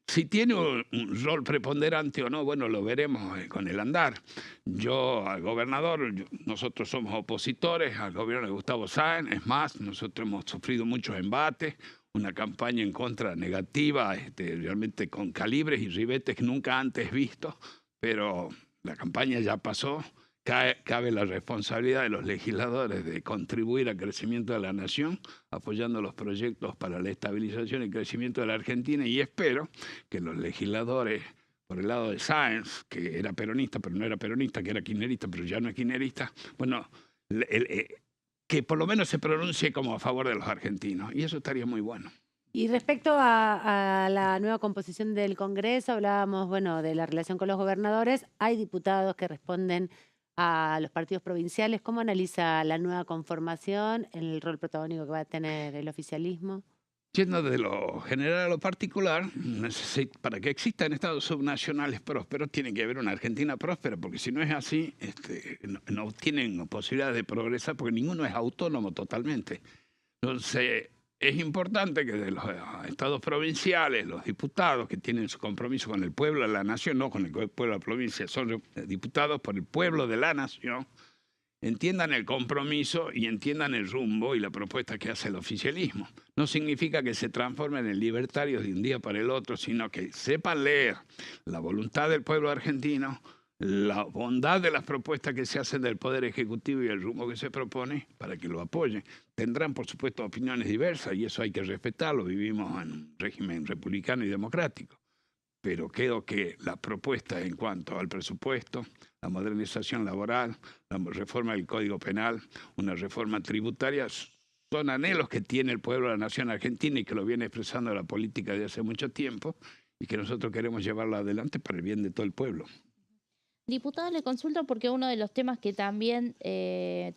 S9: Si tiene un rol preponderante o no, bueno, lo veremos con el andar. Yo, al gobernador, nosotros somos opositores al gobierno de Gustavo Sáenz. Es más, nosotros hemos sufrido muchos embates, una campaña en contra negativa, realmente con calibres y ribetes nunca antes vistos, pero la campaña ya pasó. Cabe la responsabilidad de los legisladores de contribuir al crecimiento de la nación, apoyando los proyectos para la estabilización y crecimiento de la Argentina, y espero que los legisladores, por el lado de Sáenz, que era peronista, pero no era peronista, que era kirchnerista, pero ya no es kirchnerista, bueno, que por lo menos se pronuncie como a favor de los argentinos, y eso estaría muy bueno.
S1: Y respecto a la nueva composición del Congreso, hablábamos, de la relación con los gobernadores. Hay diputados que responden a los partidos provinciales. ¿Cómo analiza la nueva conformación, el rol protagónico que va a tener el oficialismo?
S9: Yendo de lo general a lo particular, para que existan estados subnacionales prósperos, tiene que haber una Argentina próspera, porque si no es así, no tienen posibilidades de progresar, porque ninguno es autónomo totalmente. Entonces, es importante que de los estados provinciales, los diputados que tienen su compromiso con el pueblo de la nación, no con el pueblo de la provincia, son diputados por el pueblo de la nación, entiendan el compromiso y entiendan el rumbo y la propuesta que hace el oficialismo. No significa que se transformen en libertarios de un día para el otro, sino que sepan leer la voluntad del pueblo argentino, la bondad de las propuestas que se hacen del Poder Ejecutivo y el rumbo que se propone para que lo apoyen. Tendrán, por supuesto, opiniones diversas y eso hay que respetarlo. Vivimos en un régimen republicano y democrático. Pero creo que la propuesta en cuanto al presupuesto, la modernización laboral, la reforma del Código Penal, una reforma tributaria, son anhelos que tiene el pueblo de la nación argentina y que lo viene expresando la política de hace mucho tiempo y que nosotros queremos llevarla adelante para el bien de todo el pueblo.
S2: Diputado, le consulto porque uno de los temas que también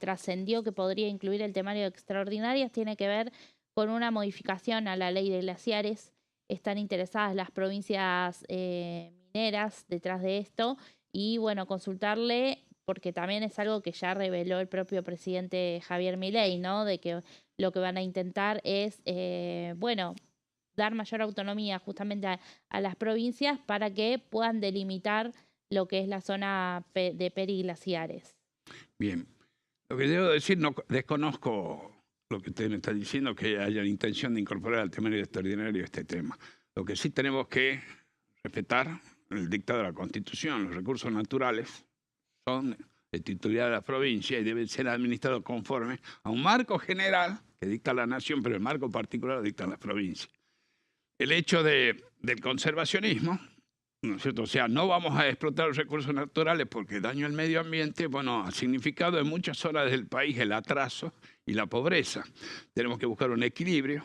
S2: trascendió que podría incluir el temario de extraordinarias tiene que ver con una modificación a la ley de glaciares. Están interesadas las provincias mineras detrás de esto y bueno, consultarle porque también es algo que ya reveló el propio presidente Javier Milei, ¿no? De que lo que van a intentar es, dar mayor autonomía justamente a las provincias para que puedan delimitar lo que es la zona de periglaciares.
S9: Bien, lo que debo decir, no desconozco lo que usted me está diciendo, que haya la intención de incorporar al temario extraordinario este tema. Lo que sí tenemos que respetar el dictado de la Constitución. Los recursos naturales son de titularidad de la provincia y deben ser administrados conforme a un marco general que dicta la nación, pero el marco particular lo dictan las provincias. El hecho del conservacionismo, ¿no es cierto? O sea, no vamos a explotar los recursos naturales porque daño al medio ambiente, ha significado en muchas zonas del país el atraso y la pobreza. Tenemos que buscar un equilibrio.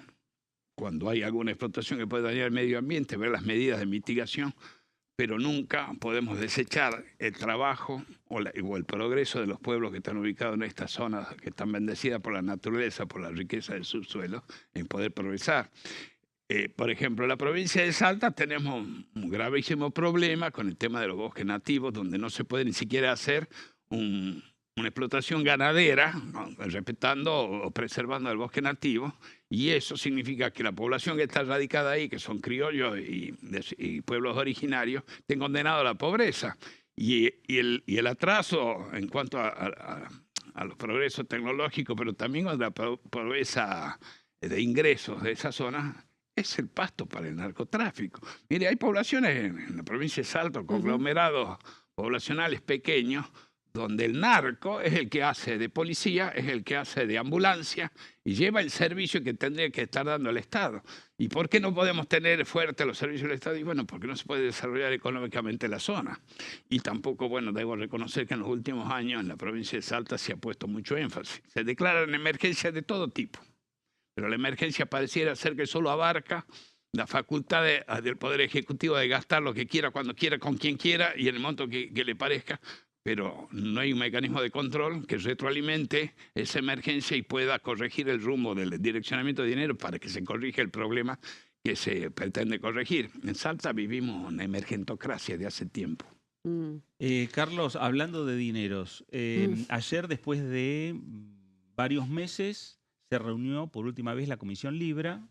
S9: Cuando hay alguna explotación que puede dañar el medio ambiente, ver las medidas de mitigación pero nunca podemos desechar el trabajo o el progreso de los pueblos que están ubicados en estas zonas que están bendecidas por la naturaleza, por la riqueza del subsuelo, en poder progresar. Por ejemplo, en la provincia de Salta tenemos un gravísimo problema con el tema de los bosques nativos, donde no se puede ni siquiera hacer una explotación ganadera, ¿no?, respetando o preservando el bosque nativo, y eso significa que la población que está radicada ahí, que son criollos y pueblos originarios, estén condenados a la pobreza. Y el atraso en cuanto a los progresos tecnológicos, pero también a la pobreza de ingresos de esa zona, es el pasto para el narcotráfico. Mire, hay poblaciones en la provincia de Salta, conglomerados poblacionales pequeños, donde el narco es el que hace de policía, es el que hace de ambulancia y lleva el servicio que tendría que estar dando el Estado. ¿Y por qué no podemos tener fuertes los servicios del Estado? Y bueno, porque no se puede desarrollar económicamente la zona. Y tampoco, bueno, debo reconocer que en los últimos años en la provincia de Salta se ha puesto mucho énfasis. Se declaran emergencias de todo tipo, pero la emergencia pareciera ser que solo abarca la facultad del Poder Ejecutivo de gastar lo que quiera, cuando quiera, con quien quiera y en el monto que le parezca, pero no hay un mecanismo de control que retroalimente esa emergencia y pueda corregir el rumbo del direccionamiento de dinero para que se corrija el problema que se pretende corregir. En Salta vivimos una emergentocracia de hace tiempo.
S8: Carlos, hablando de dineros, ayer, después de varios meses, se reunió por última vez la Comisión Libra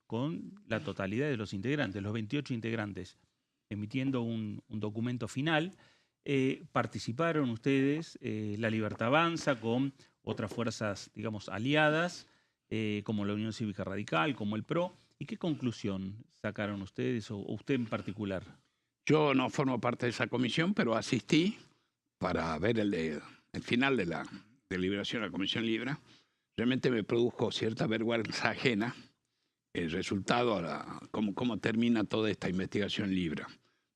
S8: con la totalidad de los integrantes, los 28 integrantes, emitiendo un documento final. Participaron ustedes, La Libertad Avanza, con otras fuerzas, digamos, aliadas, como la Unión Cívica Radical, como el PRO. ¿Y qué conclusión sacaron ustedes, o usted en particular?
S9: Yo no formo parte de esa comisión, pero asistí para ver el final de la deliberación de la Comisión Libra. Realmente me produjo cierta vergüenza ajena el resultado, cómo termina toda esta investigación Libra.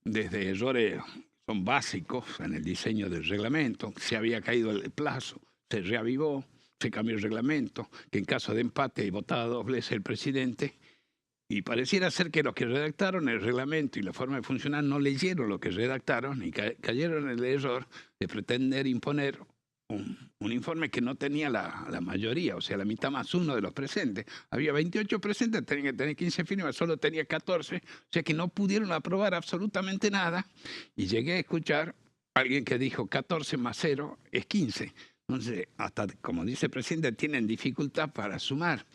S9: Desde errores son básicos en el diseño del reglamento, se había caído el plazo, se reavivó, se cambió el reglamento, que en caso de empate votaba 2 veces el presidente, y pareciera ser que los que redactaron el reglamento y la forma de funcionar no leyeron lo que redactaron y cayeron en el error de pretender imponer un informe que no tenía la mayoría, o sea, la mitad más uno de los presentes. Había 28 presentes, tenían que tener 15 firmas, solo tenía 14, o sea que no pudieron aprobar absolutamente nada. Y llegué a escuchar a alguien que dijo 14 más 0 es 15. Entonces, hasta, como dice el presidente, tienen dificultad para sumar.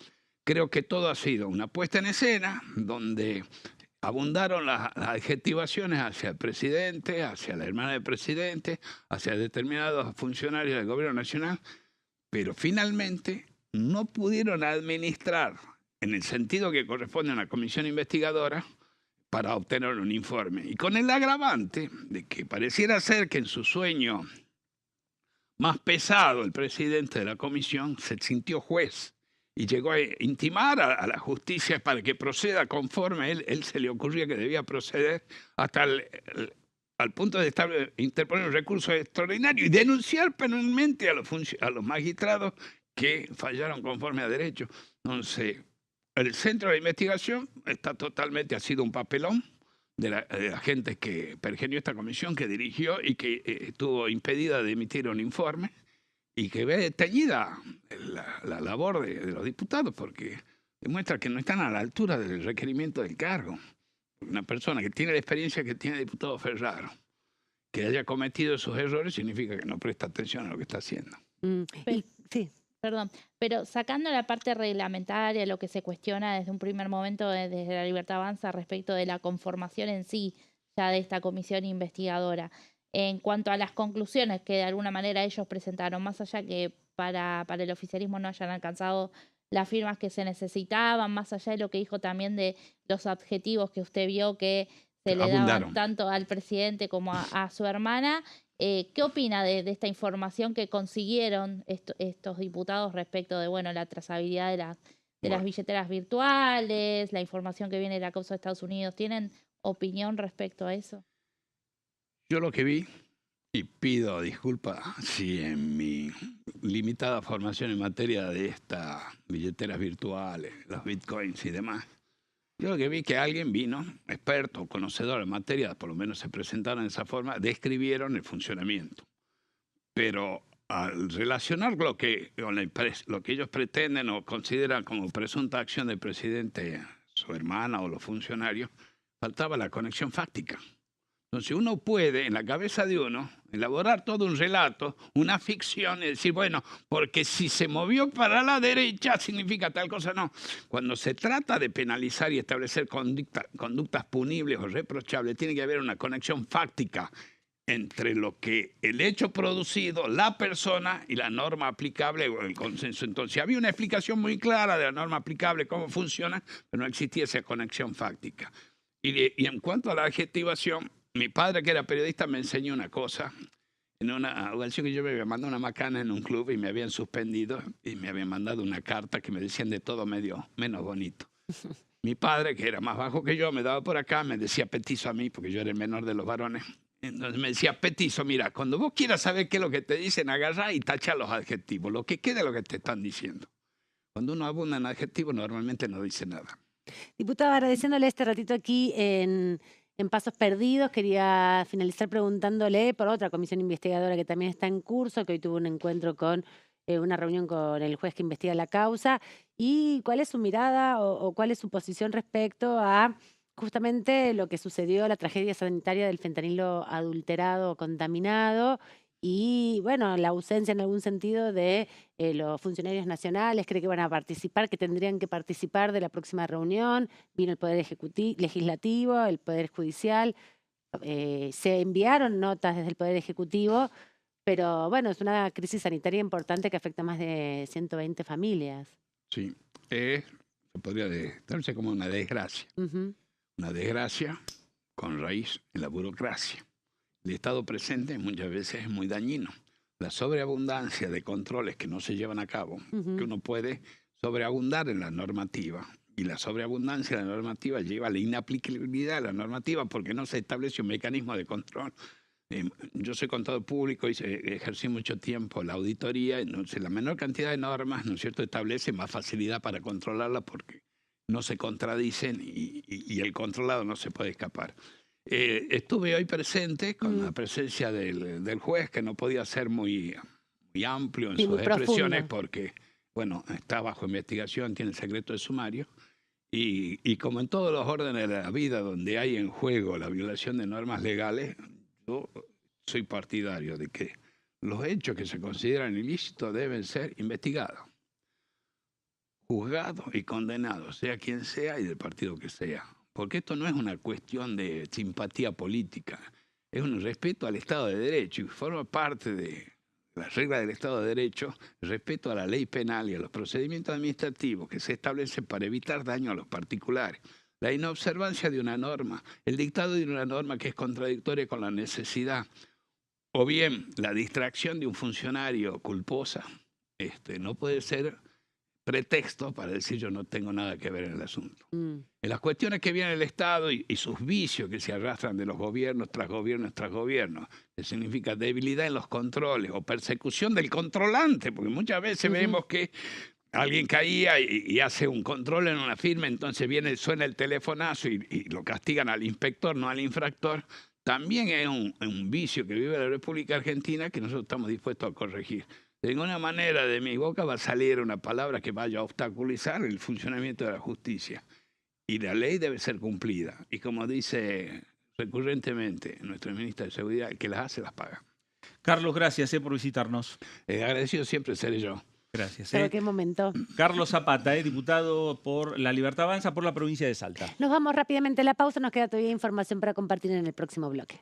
S9: Creo que todo ha sido una puesta en escena donde abundaron las adjetivaciones hacia el presidente, hacia la hermana del presidente, hacia determinados funcionarios del gobierno nacional, pero finalmente no pudieron administrar en el sentido que corresponde a una comisión investigadora para obtener un informe. Y con el agravante de que pareciera ser que en su sueño más pesado el presidente de la comisión se sintió juez y llegó a intimar a la justicia para que proceda conforme él se le ocurría que debía proceder, hasta al punto de interponer un recurso extraordinario y denunciar penalmente a los magistrados que fallaron conforme a derecho. Entonces, el centro de investigación está totalmente, ha sido un papelón de la gente que pergenió esta comisión, que dirigió y que estuvo impedida de emitir un informe, y que ve teñida la labor de los diputados, porque demuestra que no están a la altura del requerimiento del cargo. Una persona que tiene la experiencia que tiene el diputado Ferraro, que haya cometido esos errores, significa que no presta atención a lo que está haciendo.
S1: Sí.
S2: Perdón, pero sacando la parte reglamentaria, lo que se cuestiona desde un primer momento desde La Libertad Avanza respecto de la conformación en sí ya de esta comisión investigadora, en cuanto a las conclusiones que de alguna manera ellos presentaron, más allá que para el oficialismo no hayan alcanzado las firmas que se necesitaban, más allá de lo que dijo también de los adjetivos que usted vio que se le daban tanto al presidente como a su hermana, ¿qué opina de esta información que consiguieron estos diputados respecto de la trazabilidad de las billeteras virtuales, la información que viene de la causa de Estados Unidos? ¿Tienen opinión respecto a eso?
S9: Yo lo que vi, y pido disculpas si en mi limitada formación en materia de estas billeteras virtuales, los bitcoins y demás, Yo lo que vi que alguien vino, experto, conocedor en materia, por lo menos se presentaron de esa forma, describieron el funcionamiento. Pero al relacionar lo que ellos pretenden o consideran como presunta acción del presidente, su hermana o los funcionarios, faltaba la conexión fáctica. Entonces uno puede, en la cabeza de uno, elaborar todo un relato, una ficción, y decir, bueno, porque si se movió para la derecha significa tal cosa. No. Cuando se trata de penalizar y establecer conductas punibles o reprochables, tiene que haber una conexión fáctica entre lo que el hecho producido, la persona y la norma aplicable o el consenso. Entonces había una explicación muy clara de la norma aplicable, cómo funciona, pero no existía esa conexión fáctica. Y en cuanto a la adjetivación, mi padre, que era periodista, me enseñó una cosa. En una ocasión que yo me había mandado una macana en un club y me habían suspendido y me habían mandado una carta que me decían de todo menos bonito. Mi padre, que era más bajo que yo, me daba por acá, me decía petizo a mí, porque yo era el menor de los varones. Entonces me decía, petizo, mira, cuando vos quieras saber qué es lo que te dicen, agarrá y tacha los adjetivos. Lo que quede es lo que te están diciendo. Cuando uno abunda en adjetivos, normalmente no dice nada.
S1: Diputado, agradeciéndole este ratito aquí en Pasos Perdidos, quería finalizar preguntándole por otra comisión investigadora que también está en curso, que hoy tuvo un encuentro con una reunión con el juez que investiga la causa, y cuál es su mirada o cuál es su posición respecto a justamente lo que sucedió, la tragedia sanitaria del fentanilo adulterado o contaminado, y bueno, la ausencia en algún sentido de los funcionarios nacionales. Cree que van a participar, que tendrían que participar de la próxima reunión. Vino el Poder Legislativo, el Poder Judicial. Se enviaron notas desde el Poder Ejecutivo, pero bueno, es una crisis sanitaria importante que afecta a más de 120 familias.
S9: Sí, se podría darse como una desgracia. Una desgracia con raíz en la burocracia. El Estado presente muchas veces es muy dañino. La sobreabundancia de controles que no se llevan a cabo, que uno puede sobreabundar en la normativa, y la sobreabundancia de la normativa lleva a la inaplicabilidad de la normativa porque no se establece un mecanismo de control. Yo soy contador público y ejercí mucho tiempo la auditoría, entonces la menor cantidad de normas, ¿no es cierto?, establece más facilidad para controlarlas porque no se contradicen y el controlado no se puede escapar. Estuve hoy presente con la presencia del juez, que no podía ser muy amplio en sus expresiones porque, bueno, está bajo investigación, tiene el secreto de sumario. Y como en todos los órdenes de la vida donde hay en juego la violación de normas legales, yo soy partidario de que los hechos que se consideran ilícitos deben ser investigados, juzgados y condenados, sea quien sea y del partido que sea. Porque esto no es una cuestión de simpatía política, es un respeto al Estado de Derecho y forma parte de las reglas del Estado de Derecho, el respeto a la ley penal y a los procedimientos administrativos que se establecen para evitar daño a los particulares. La inobservancia de una norma, el dictado de una norma que es contradictoria con la necesidad, o bien la distracción de un funcionario culposa, no puede ser pretexto para decir yo no tengo nada que ver en el asunto. En las cuestiones que viene el Estado y sus vicios que se arrastran de los gobiernos tras gobiernos tras gobiernos, que significa debilidad en los controles o persecución del controlante, porque muchas veces vemos que alguien caía y hace un control en una firma, entonces suena el telefonazo y lo castigan al inspector, no al infractor. También es un vicio que vive la República Argentina que nosotros estamos dispuestos a corregir. De ninguna manera de mi boca va a salir una palabra que vaya a obstaculizar el funcionamiento de la justicia. Y la ley debe ser cumplida. Y como dice recurrentemente nuestro ministro de Seguridad, el que las hace las paga.
S8: Carlos, gracias por visitarnos.
S9: Agradecido siempre seré yo.
S8: Gracias.
S1: ¿Pero qué momento?
S8: Carlos Zapata, diputado por La Libertad Avanza por la provincia de Salta.
S1: Nos vamos rápidamente a la pausa, nos queda todavía información para compartir en el próximo bloque.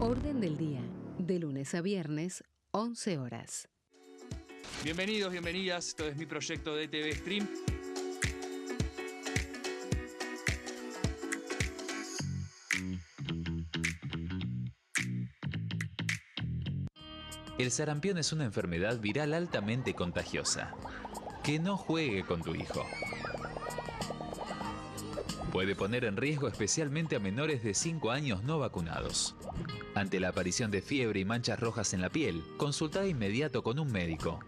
S4: Orden del día, de lunes a viernes, 11 horas.
S5: Bienvenidos, bienvenidas. Esto es mi proyecto de TV Stream.
S6: El sarampión es una enfermedad viral altamente contagiosa. Que no juegue con tu hijo. Puede poner en riesgo especialmente a menores de 5 años no vacunados. Ante la aparición de fiebre y manchas rojas en la piel, consulta de inmediato con un médico.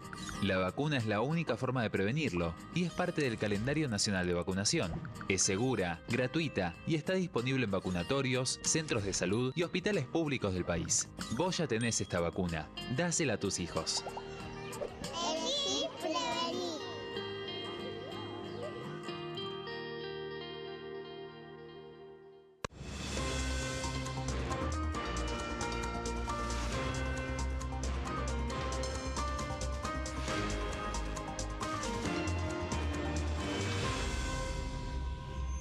S6: La vacuna es la única forma de prevenirlo y es parte del calendario nacional de vacunación. Es segura, gratuita y está disponible en vacunatorios, centros de salud y hospitales públicos del país. Vos ya tenés esta vacuna, dásela a tus hijos.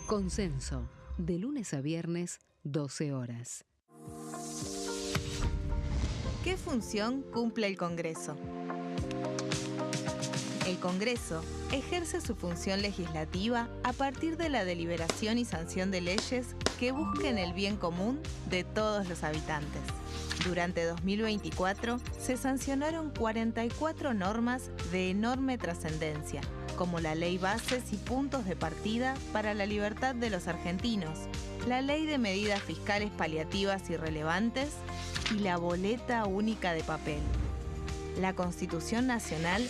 S4: Consenso, de lunes a viernes, 12 horas.
S7: ¿Qué función cumple el Congreso? El Congreso ejerce su función legislativa a partir de la deliberación y sanción de leyes que busquen el bien común de todos los habitantes. Durante 2024 se sancionaron 44 normas de enorme trascendencia, como la Ley Bases y Puntos de Partida para la Libertad de los Argentinos, la Ley de Medidas Fiscales Paliativas y Relevantes y la Boleta Única de Papel. La Constitución Nacional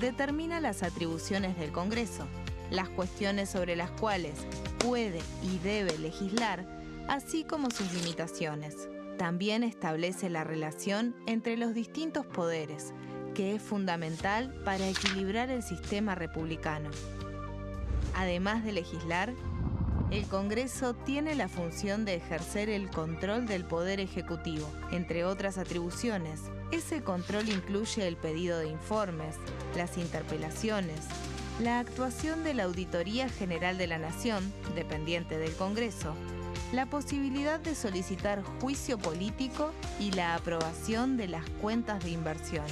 S7: determina las atribuciones del Congreso, las cuestiones sobre las cuales puede y debe legislar, así como sus limitaciones. También establece la relación entre los distintos poderes, que es fundamental para equilibrar el sistema republicano. Además de legislar, el Congreso tiene la función de ejercer el control del Poder Ejecutivo. Entre otras atribuciones, ese control incluye el pedido de informes, las interpelaciones, la actuación de la Auditoría General de la Nación, dependiente del Congreso, la posibilidad de solicitar juicio político y la aprobación de las cuentas de inversión.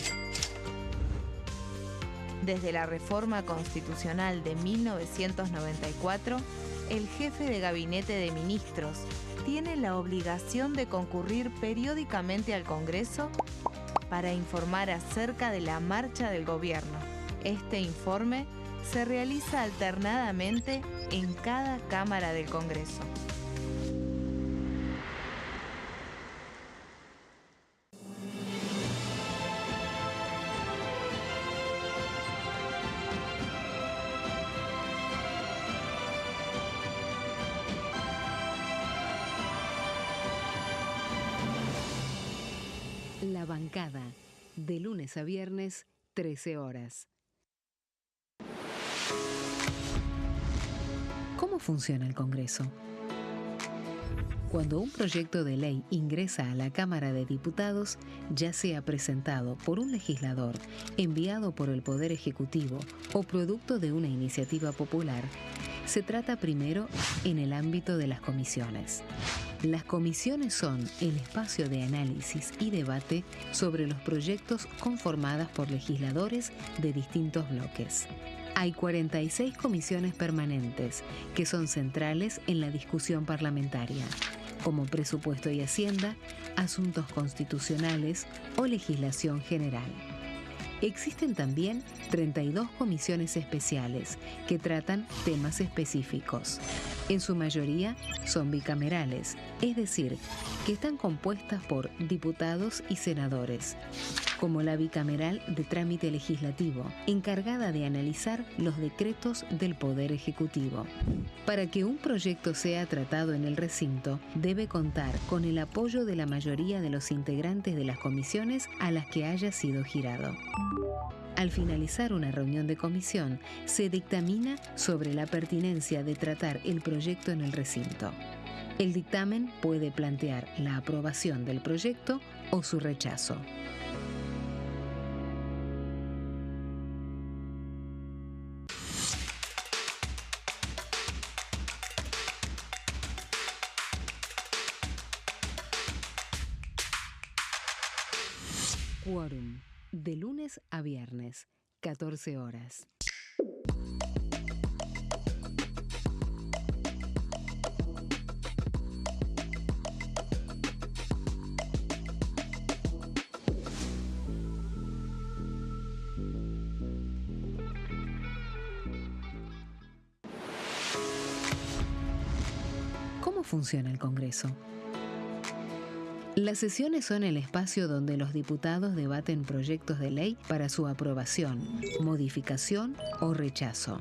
S7: Desde la reforma constitucional de 1994, el jefe de gabinete de ministros tiene la obligación de concurrir periódicamente al Congreso para informar acerca de la marcha del gobierno. Este informe se realiza alternadamente en cada Cámara del Congreso.
S4: La bancada, de lunes a viernes, 13 horas. ¿Cómo funciona el Congreso? Cuando un proyecto de ley ingresa a la Cámara de Diputados, ya sea presentado por un legislador, enviado por el Poder Ejecutivo o producto de una iniciativa popular, se trata primero en el ámbito de las comisiones. Las comisiones son el espacio de análisis y debate sobre los proyectos conformadas por legisladores de distintos bloques. Hay 46 comisiones permanentes que son centrales en la discusión parlamentaria, como Presupuesto y Hacienda, Asuntos Constitucionales o Legislación General. Existen también 32 comisiones especiales que tratan temas específicos. En su mayoría son bicamerales, es decir, que están compuestas por diputados y senadores, como la bicameral de trámite legislativo, encargada de analizar los decretos del Poder Ejecutivo. Para que un proyecto sea tratado en el recinto, debe contar con el apoyo de la mayoría de los integrantes de las comisiones a las que haya sido girado. Al finalizar una reunión de comisión, se dictamina sobre la pertinencia de tratar el proyecto en el recinto. El dictamen puede plantear la aprobación del proyecto o su rechazo. Quórum, de lunes a viernes, 14 horas. ¿Cómo funciona el Congreso? Las sesiones son el espacio donde los diputados debaten proyectos de ley para su aprobación, modificación o rechazo.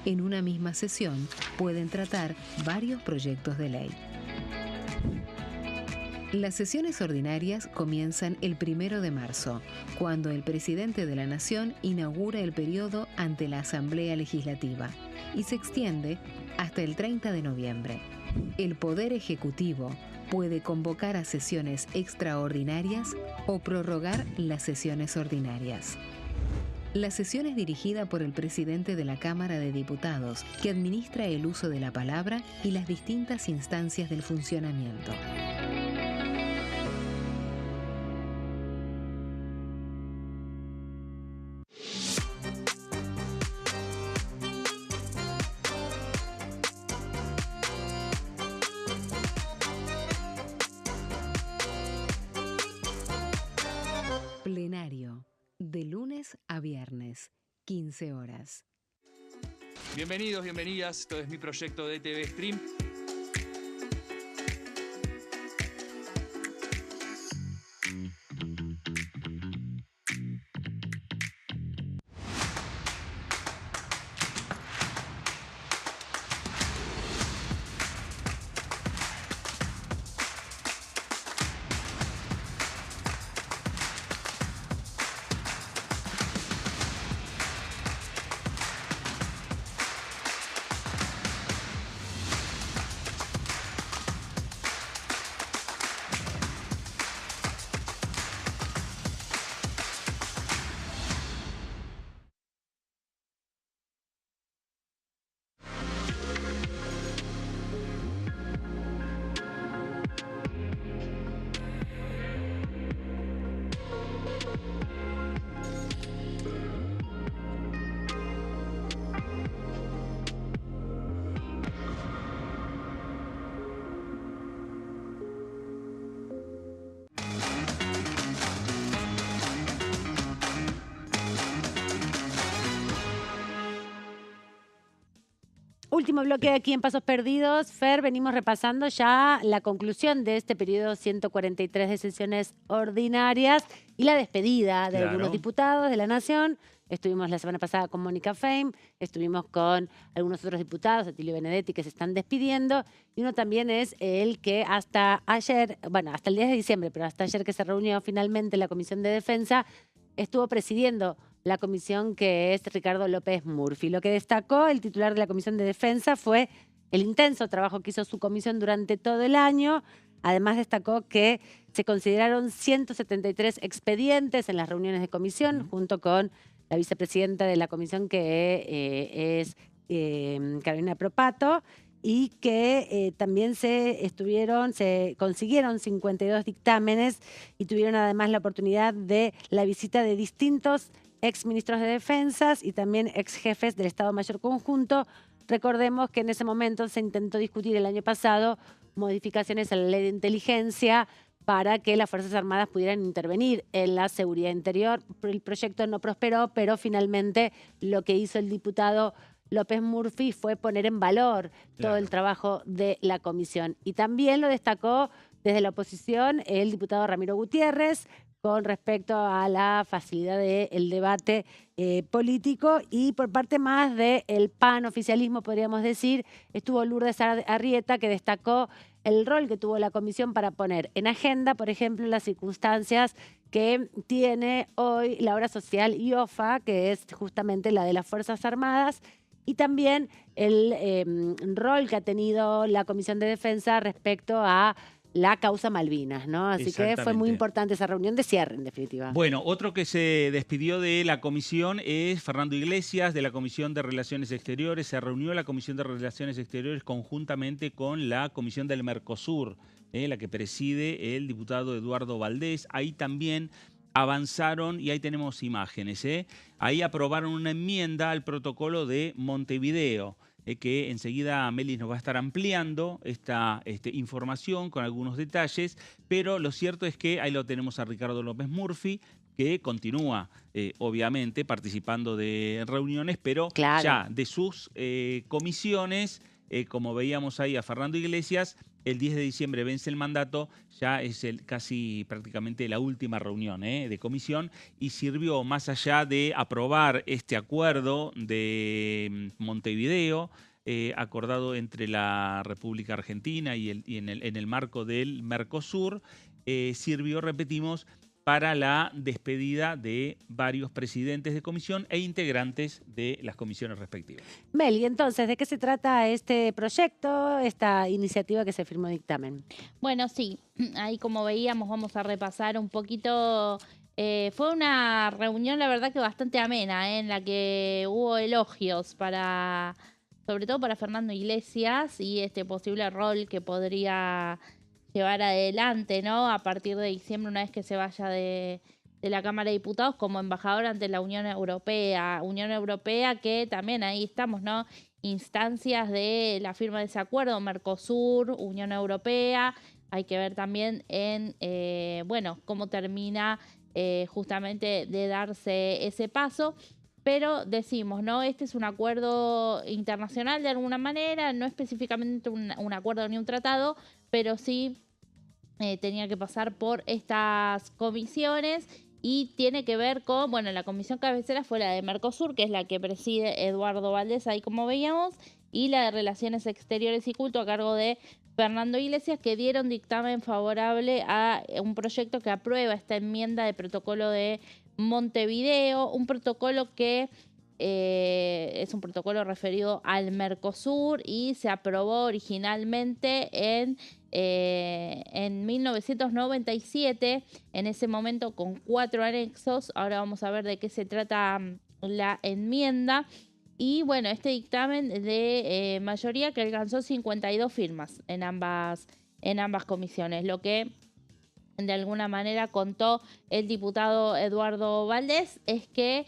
S4: En una misma sesión pueden tratar varios proyectos de ley. Las sesiones ordinarias comienzan el 1 de marzo, cuando el presidente de la Nación inaugura el periodo ante la Asamblea Legislativa, y se extiende hasta el 30 de noviembre. El Poder Ejecutivo puede convocar a sesiones extraordinarias o prorrogar las sesiones ordinarias. La sesión es dirigida por el presidente de la Cámara de Diputados, que administra el uso de la palabra y las distintas instancias del funcionamiento. Plenario, de lunes a viernes, 15 horas.
S5: Bienvenidos, bienvenidas. Esto es mi proyecto de TV Stream.
S1: Último bloque aquí en Pasos Perdidos. Fer, venimos repasando ya la conclusión de este periodo 143 de sesiones ordinarias y la despedida de algunos diputados de la Nación. Estuvimos la semana pasada con Mónica Feim, estuvimos con algunos otros diputados, Atilio Benedetti, que se están despidiendo, y uno también es el que hasta ayer, bueno, hasta el 10 de diciembre, pero hasta ayer que se reunió finalmente la Comisión de Defensa, estuvo presidiendo la comisión, que es Ricardo López Murphy. Lo que destacó el titular de la Comisión de Defensa fue el intenso trabajo que hizo su comisión durante todo el año. Además destacó que se consideraron 173 expedientes en las reuniones de comisión, junto con la vicepresidenta de la comisión, que es Carolina Propato, y que también se consiguieron 52 dictámenes y tuvieron además la oportunidad de la visita de distintos exministros de Defensas y también exjefes del Estado Mayor Conjunto. Recordemos que en ese momento se intentó discutir el año pasado modificaciones a la ley de inteligencia para que las Fuerzas Armadas pudieran intervenir en la seguridad interior. El proyecto no prosperó, pero finalmente lo que hizo el diputado López Murphy fue poner en valor todo el trabajo de la comisión. Y también lo destacó desde la oposición el diputado Ramiro Gutiérrez, con respecto a la facilidad del debate político, y por parte más del PAN oficialismo, podríamos decir, estuvo Lourdes Arrieta, que destacó el rol que tuvo la comisión para poner en agenda, por ejemplo, las circunstancias que tiene hoy la obra social IOFA, que es justamente la de las Fuerzas Armadas, y también el rol que ha tenido la Comisión de Defensa respecto a la causa Malvinas, ¿no? Así que fue muy importante esa reunión de cierre, en definitiva.
S8: Bueno, otro que se despidió de la comisión es Fernando Iglesias, de la Comisión de Relaciones Exteriores. Se reunió la Comisión de Relaciones Exteriores conjuntamente con la Comisión del Mercosur la que preside el diputado Eduardo Valdés. Ahí también avanzaron y ahí tenemos imágenes. Ahí aprobaron una enmienda al protocolo de Montevideo, que enseguida Melis nos va a estar ampliando esta información con algunos detalles, pero lo cierto es que ahí lo tenemos a Ricardo López Murphy, que continúa, obviamente, participando de reuniones, pero ya de sus comisiones, como veíamos ahí a Fernando Iglesias, el 10 de diciembre vence el mandato, ya es casi prácticamente la última reunión de comisión, y sirvió, más allá de aprobar este acuerdo de Montevideo, acordado entre la República Argentina y en el marco del Mercosur, sirvió, repetimos, para la despedida de varios presidentes de comisión e integrantes de las comisiones respectivas.
S1: Meli, entonces, ¿de qué se trata este proyecto, esta iniciativa que se firmó dictamen?
S2: Bueno, sí, ahí como veíamos vamos a repasar un poquito. Fue una reunión, la verdad, que bastante amena, en la que hubo elogios sobre todo para Fernando Iglesias y este posible rol que podría llevar adelante, ¿no? A partir de diciembre, una vez que se vaya de la Cámara de Diputados, como embajador ante la Unión Europea. Unión Europea que también ahí estamos, ¿no? Instancias de la firma de ese acuerdo, Mercosur, Unión Europea. Hay que ver también en, bueno, cómo termina justamente de darse ese paso. Pero decimos, ¿no? Este es un acuerdo internacional de alguna manera, no específicamente un acuerdo ni un tratado, pero sí tenía que pasar por estas comisiones y tiene que ver con, bueno, la comisión cabecera fue la de Mercosur, que es la que preside Eduardo Valdés, ahí como veíamos, y la de Relaciones Exteriores y Culto a cargo de Fernando Iglesias, que dieron dictamen favorable a un proyecto que aprueba esta enmienda de protocolo de Montevideo, un protocolo que es un protocolo referido al Mercosur y se aprobó originalmente en 1997, en ese momento con 4 anexos. Ahora vamos a ver de qué se trata la enmienda. Y bueno, este dictamen de mayoría que alcanzó 52 firmas en ambas comisiones, lo que de alguna manera contó el diputado Eduardo Valdés es que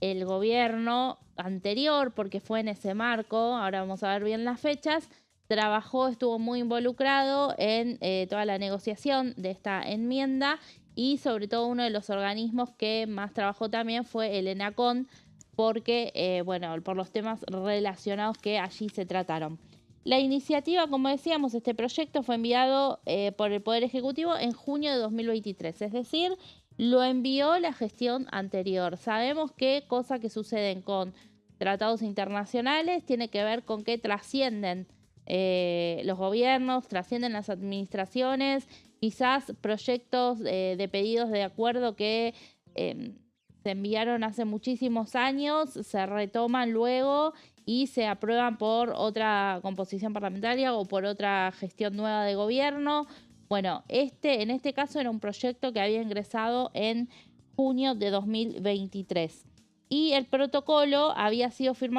S2: el gobierno anterior, porque fue en ese marco, ahora vamos a ver bien las fechas, estuvo muy involucrado en toda la negociación de esta enmienda y sobre todo uno de los organismos que más trabajó también fue el ENACON, porque, bueno, por los temas relacionados que allí se trataron. La iniciativa, como decíamos, este proyecto fue enviado por el Poder Ejecutivo en junio de 2023, es decir, lo envió la gestión anterior. Sabemos que cosas que suceden con tratados internacionales tiene que ver con que trascienden los gobiernos, trascienden las administraciones, quizás proyectos de pedidos de acuerdo que se enviaron hace muchísimos años, se retoman luego y se aprueban por otra composición parlamentaria o por otra gestión nueva de gobierno. Bueno, en este caso era un proyecto que había ingresado en junio de 2023 y el protocolo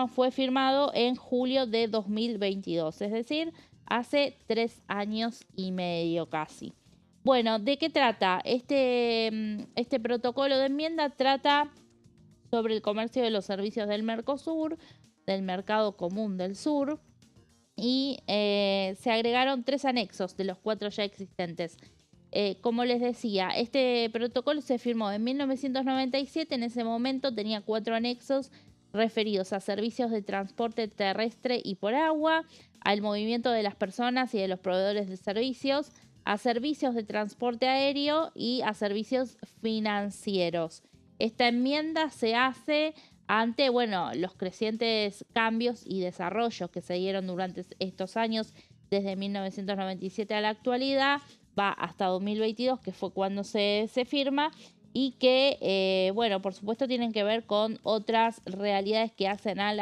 S2: fue firmado en julio de 2022, es decir, hace 3 años y medio casi. Bueno, ¿de qué trata? Este protocolo de enmienda trata sobre el comercio de los servicios del Mercosur, del Mercado Común del Sur, y se agregaron 3 anexos de los 4 ya existentes. Como les decía, este protocolo se firmó en 1997, en ese momento tenía 4 anexos referidos a servicios de transporte terrestre y por agua, al movimiento de las personas y de los proveedores de servicios, a servicios de transporte aéreo y a servicios financieros. Esta enmienda se hace ante, bueno, los crecientes cambios y desarrollos que se dieron durante estos años, desde 1997 a la actualidad, va hasta 2022, que fue cuando se firma, y que, bueno, por supuesto tienen que ver con otras realidades que hacen a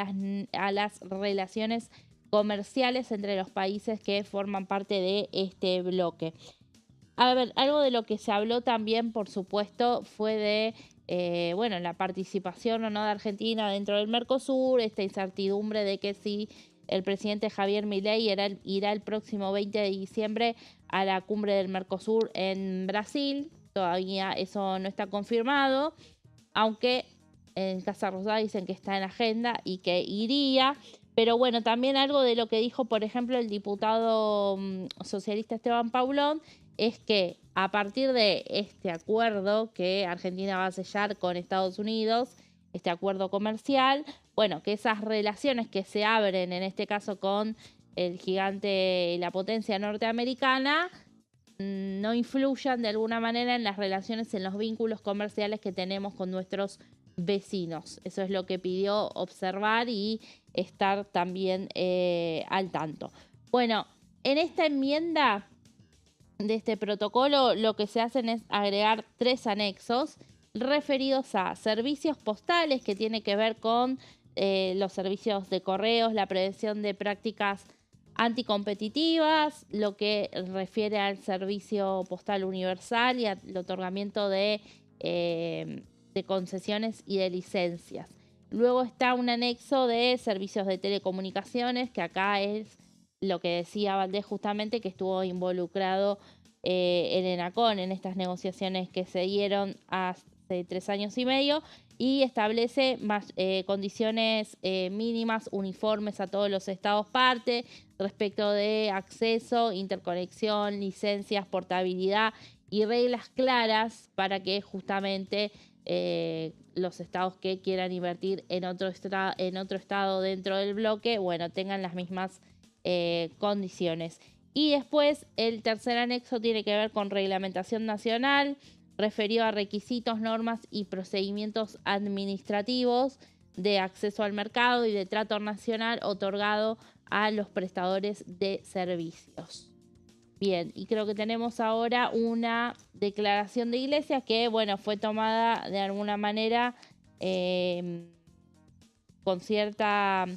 S2: las relaciones comerciales entre los países que forman parte de este bloque. A ver, algo de lo que se habló también, por supuesto, fue de, bueno, la participación o no de Argentina dentro del Mercosur, esta incertidumbre de que si el presidente Javier Milei irá el próximo 20 de diciembre a la cumbre del Mercosur en Brasil. Todavía eso no está confirmado, aunque en Casa Rosada dicen que está en agenda y que iría. Pero bueno, también algo de lo que dijo, por ejemplo, el diputado socialista Esteban Paulón, es que a partir de este acuerdo que Argentina va a sellar con Estados Unidos, este acuerdo comercial, bueno, que esas relaciones que se abren, en este caso con el gigante y la potencia norteamericana, no influyan de alguna manera en las relaciones, en los vínculos comerciales que tenemos con nuestros vecinos. Eso es lo que pidió observar y estar también al tanto. Bueno, en esta enmienda de este protocolo lo que se hacen es agregar 3 anexos referidos a servicios postales, que tiene que ver con los servicios de correos, la prevención de prácticas anticompetitivas, lo que refiere al servicio postal universal y al otorgamiento de concesiones y de licencias. Luego está un anexo de servicios de telecomunicaciones, que acá es lo que decía Valdés justamente, que estuvo involucrado el ENACON en estas negociaciones que se dieron hace 3 años y medio, y establece condiciones mínimas uniformes a todos los estados parte respecto de acceso, interconexión, licencias, portabilidad y reglas claras para que justamente los estados que quieran invertir en otro estado dentro del bloque, bueno, tengan las mismas condiciones. Y después el tercer anexo tiene que ver con reglamentación nacional, referido a requisitos, normas y procedimientos administrativos de acceso al mercado y de trato nacional otorgado a los prestadores de servicios. Bien, y creo que tenemos ahora una declaración de Iglesias que, bueno, fue tomada de alguna manera con cierta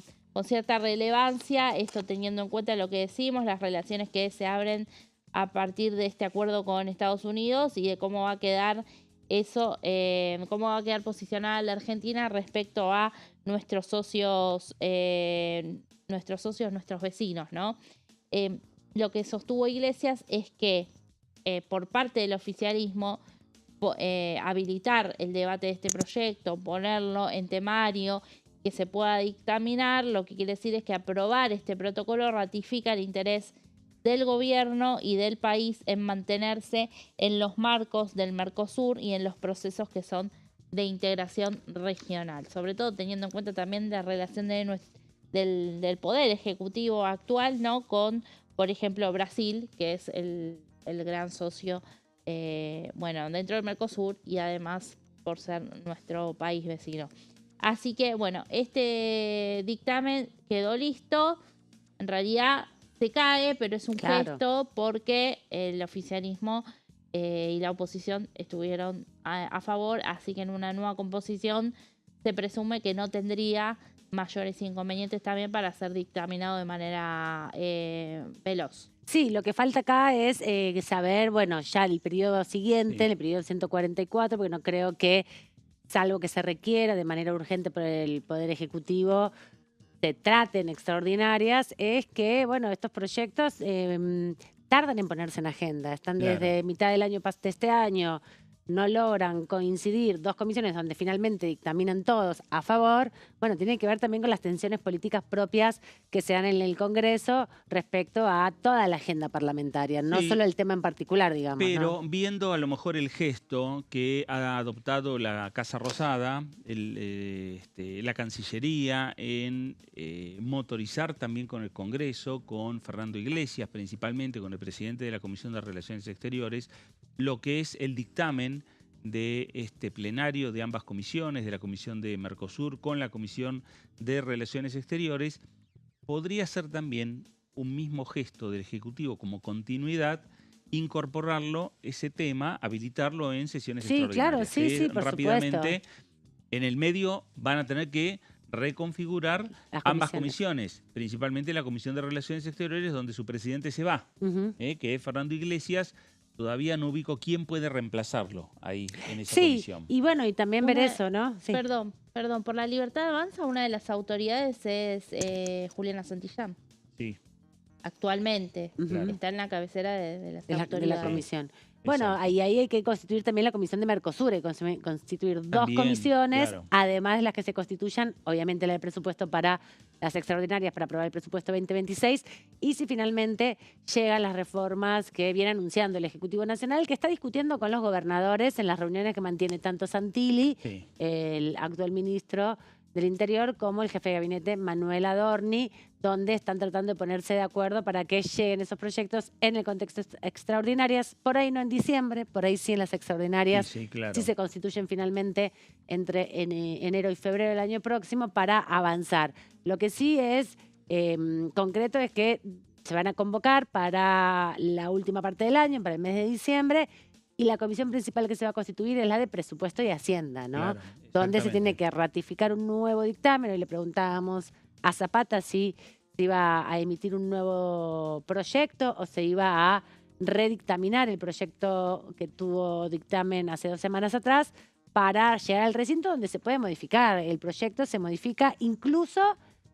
S2: relevancia, esto teniendo en cuenta lo que decimos, las relaciones que se abren a partir de este acuerdo con Estados Unidos y de cómo va a quedar eso, cómo va a quedar posicionada la Argentina respecto a nuestros socios, nuestros vecinos, ¿no? Lo que sostuvo Iglesias es que por parte del oficialismo habilitar el debate de este proyecto, ponerlo en temario, que se pueda dictaminar, lo que quiere decir es que aprobar este protocolo ratifica el interés del gobierno y del país en mantenerse en los marcos del Mercosur y en los procesos que son de integración regional, sobre todo teniendo en cuenta también la relación del poder ejecutivo actual, ¿no?, con, por ejemplo, Brasil, que es el gran socio, bueno, dentro del Mercosur y además por ser nuestro país vecino. Así que, bueno, este dictamen quedó listo. En realidad se cae, pero es un gesto porque el oficialismo y la oposición estuvieron a favor, así que en una nueva composición se presume que no tendría mayores inconvenientes también para ser dictaminado de manera veloz.
S1: Sí, lo que falta acá es saber, bueno, ya el periodo siguiente,
S8: Sí.
S1: el periodo 144, porque no creo que, salvo que se requiera de manera urgente por el Poder Ejecutivo, se traten extraordinarias, es que, bueno, estos proyectos tardan en ponerse en agenda. Están desde mitad del año de este año, no logran coincidir 2 comisiones donde finalmente dictaminan todos a favor. Bueno, tiene que ver también con las tensiones políticas propias que se dan en el Congreso respecto a toda la agenda parlamentaria, no
S8: Sí.
S1: solo el tema en particular, digamos.
S8: Pero
S1: ¿no?
S8: viendo a lo mejor el gesto que ha adoptado la Casa Rosada, la Cancillería, en motorizar también con el Congreso, con Fernando Iglesias principalmente, con el presidente de la Comisión de Relaciones Exteriores, lo que es el dictamen de este plenario de ambas comisiones, de la Comisión de Mercosur con la Comisión de Relaciones Exteriores, podría ser también un mismo gesto del Ejecutivo como continuidad, incorporarlo, ese tema, habilitarlo en sesiones extraordinarias.
S1: Claro, sí, por
S8: rápidamente,
S1: supuesto.
S8: en el medio van a tener que reconfigurar
S1: Las
S8: ambas
S1: comisiones.
S8: comisiones, principalmente la Comisión de Relaciones Exteriores, donde su presidente se va, que es Fernando Iglesias. Todavía no ubico quién puede reemplazarlo ahí en esa comisión.
S1: Sí, y bueno, y también ver eso, ¿no? Sí.
S2: Perdón, Perdón, por la libertad avanza, una de las autoridades es Juliana Santillán.
S8: Sí.
S2: Actualmente.
S8: Claro.
S2: Está en la cabecera de las
S1: de
S2: autoridades.
S1: la comisión. Bueno,
S8: Exacto.
S1: ahí hay que constituir también la comisión de Mercosur, hay que constituir dos
S8: También,
S1: comisiones,
S8: claro.
S1: además de las que se constituyan, obviamente la del presupuesto para las extraordinarias, para aprobar el presupuesto 2026, y si finalmente llegan las reformas que viene anunciando el Ejecutivo Nacional, que está discutiendo con los gobernadores en las reuniones que mantiene tanto Santilli,
S8: Sí.
S1: el actual ministro del Interior, como el jefe de gabinete Manuel Adorni, donde están tratando de ponerse de acuerdo para que lleguen esos proyectos en el contexto extraordinarias, por ahí no en diciembre, por ahí sí en las extraordinarias,
S8: Sí, claro.
S1: si se constituyen finalmente entre enero y febrero del año próximo para avanzar. Lo que sí es concreto es que se van a convocar para la última parte del año, para el mes de diciembre, y la comisión principal que se va a constituir es la de Presupuesto y Hacienda, ¿no?
S8: Claro,
S1: Donde se tiene
S8: exactamente.
S1: que ratificar un nuevo dictamen. Hoy le preguntábamos a Zapata si se iba a emitir un nuevo proyecto o se iba a redictaminar el proyecto que tuvo dictamen hace 2 semanas atrás para llegar al recinto donde se puede modificar. El proyecto se modifica incluso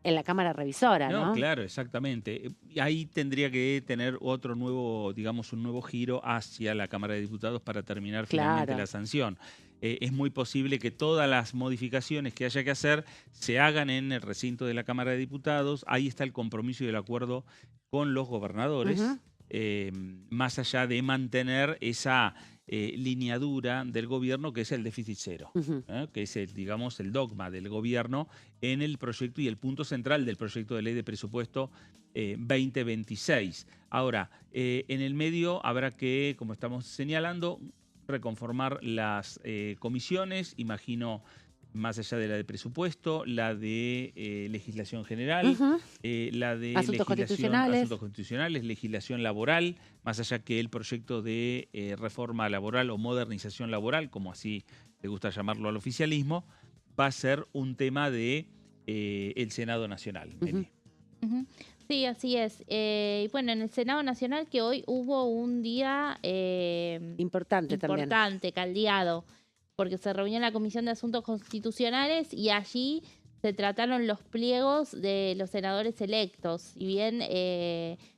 S1: en la Cámara Revisora, ¿no?
S8: No, claro, exactamente. Y ahí tendría que tener otro nuevo, digamos, un nuevo giro hacia la Cámara de Diputados para terminar finalmente
S1: Claro.
S8: la sanción. Es muy posible que todas las modificaciones que haya que hacer se hagan en el recinto de la Cámara de Diputados. Ahí está el compromiso y el acuerdo con los gobernadores,
S1: Ujú.
S8: más allá de mantener esa lineadura del gobierno que es el déficit cero.
S1: Ujú.
S8: Que es digamos, el dogma del gobierno en el proyecto y el punto central del proyecto de ley de presupuesto 2026. Ahora, en el medio habrá que, como estamos señalando, reconformar las comisiones, imagino, más allá de la de presupuesto, la de legislación general,
S1: Ujú.
S8: la de
S1: Asuntos constitucionales.
S8: asuntos constitucionales, legislación laboral, más allá que el proyecto de reforma laboral o modernización laboral, como así le gusta llamarlo al oficialismo, va a ser un tema de el Senado Nacional. Meli.
S2: Ujú. Sí, así es. Y bueno, en el Senado Nacional que hoy hubo un día
S1: Importante también.
S2: importante, caldeado, porque se reunió en la Comisión de Asuntos Constitucionales y allí se trataron los pliegos de los senadores electos. Si bien,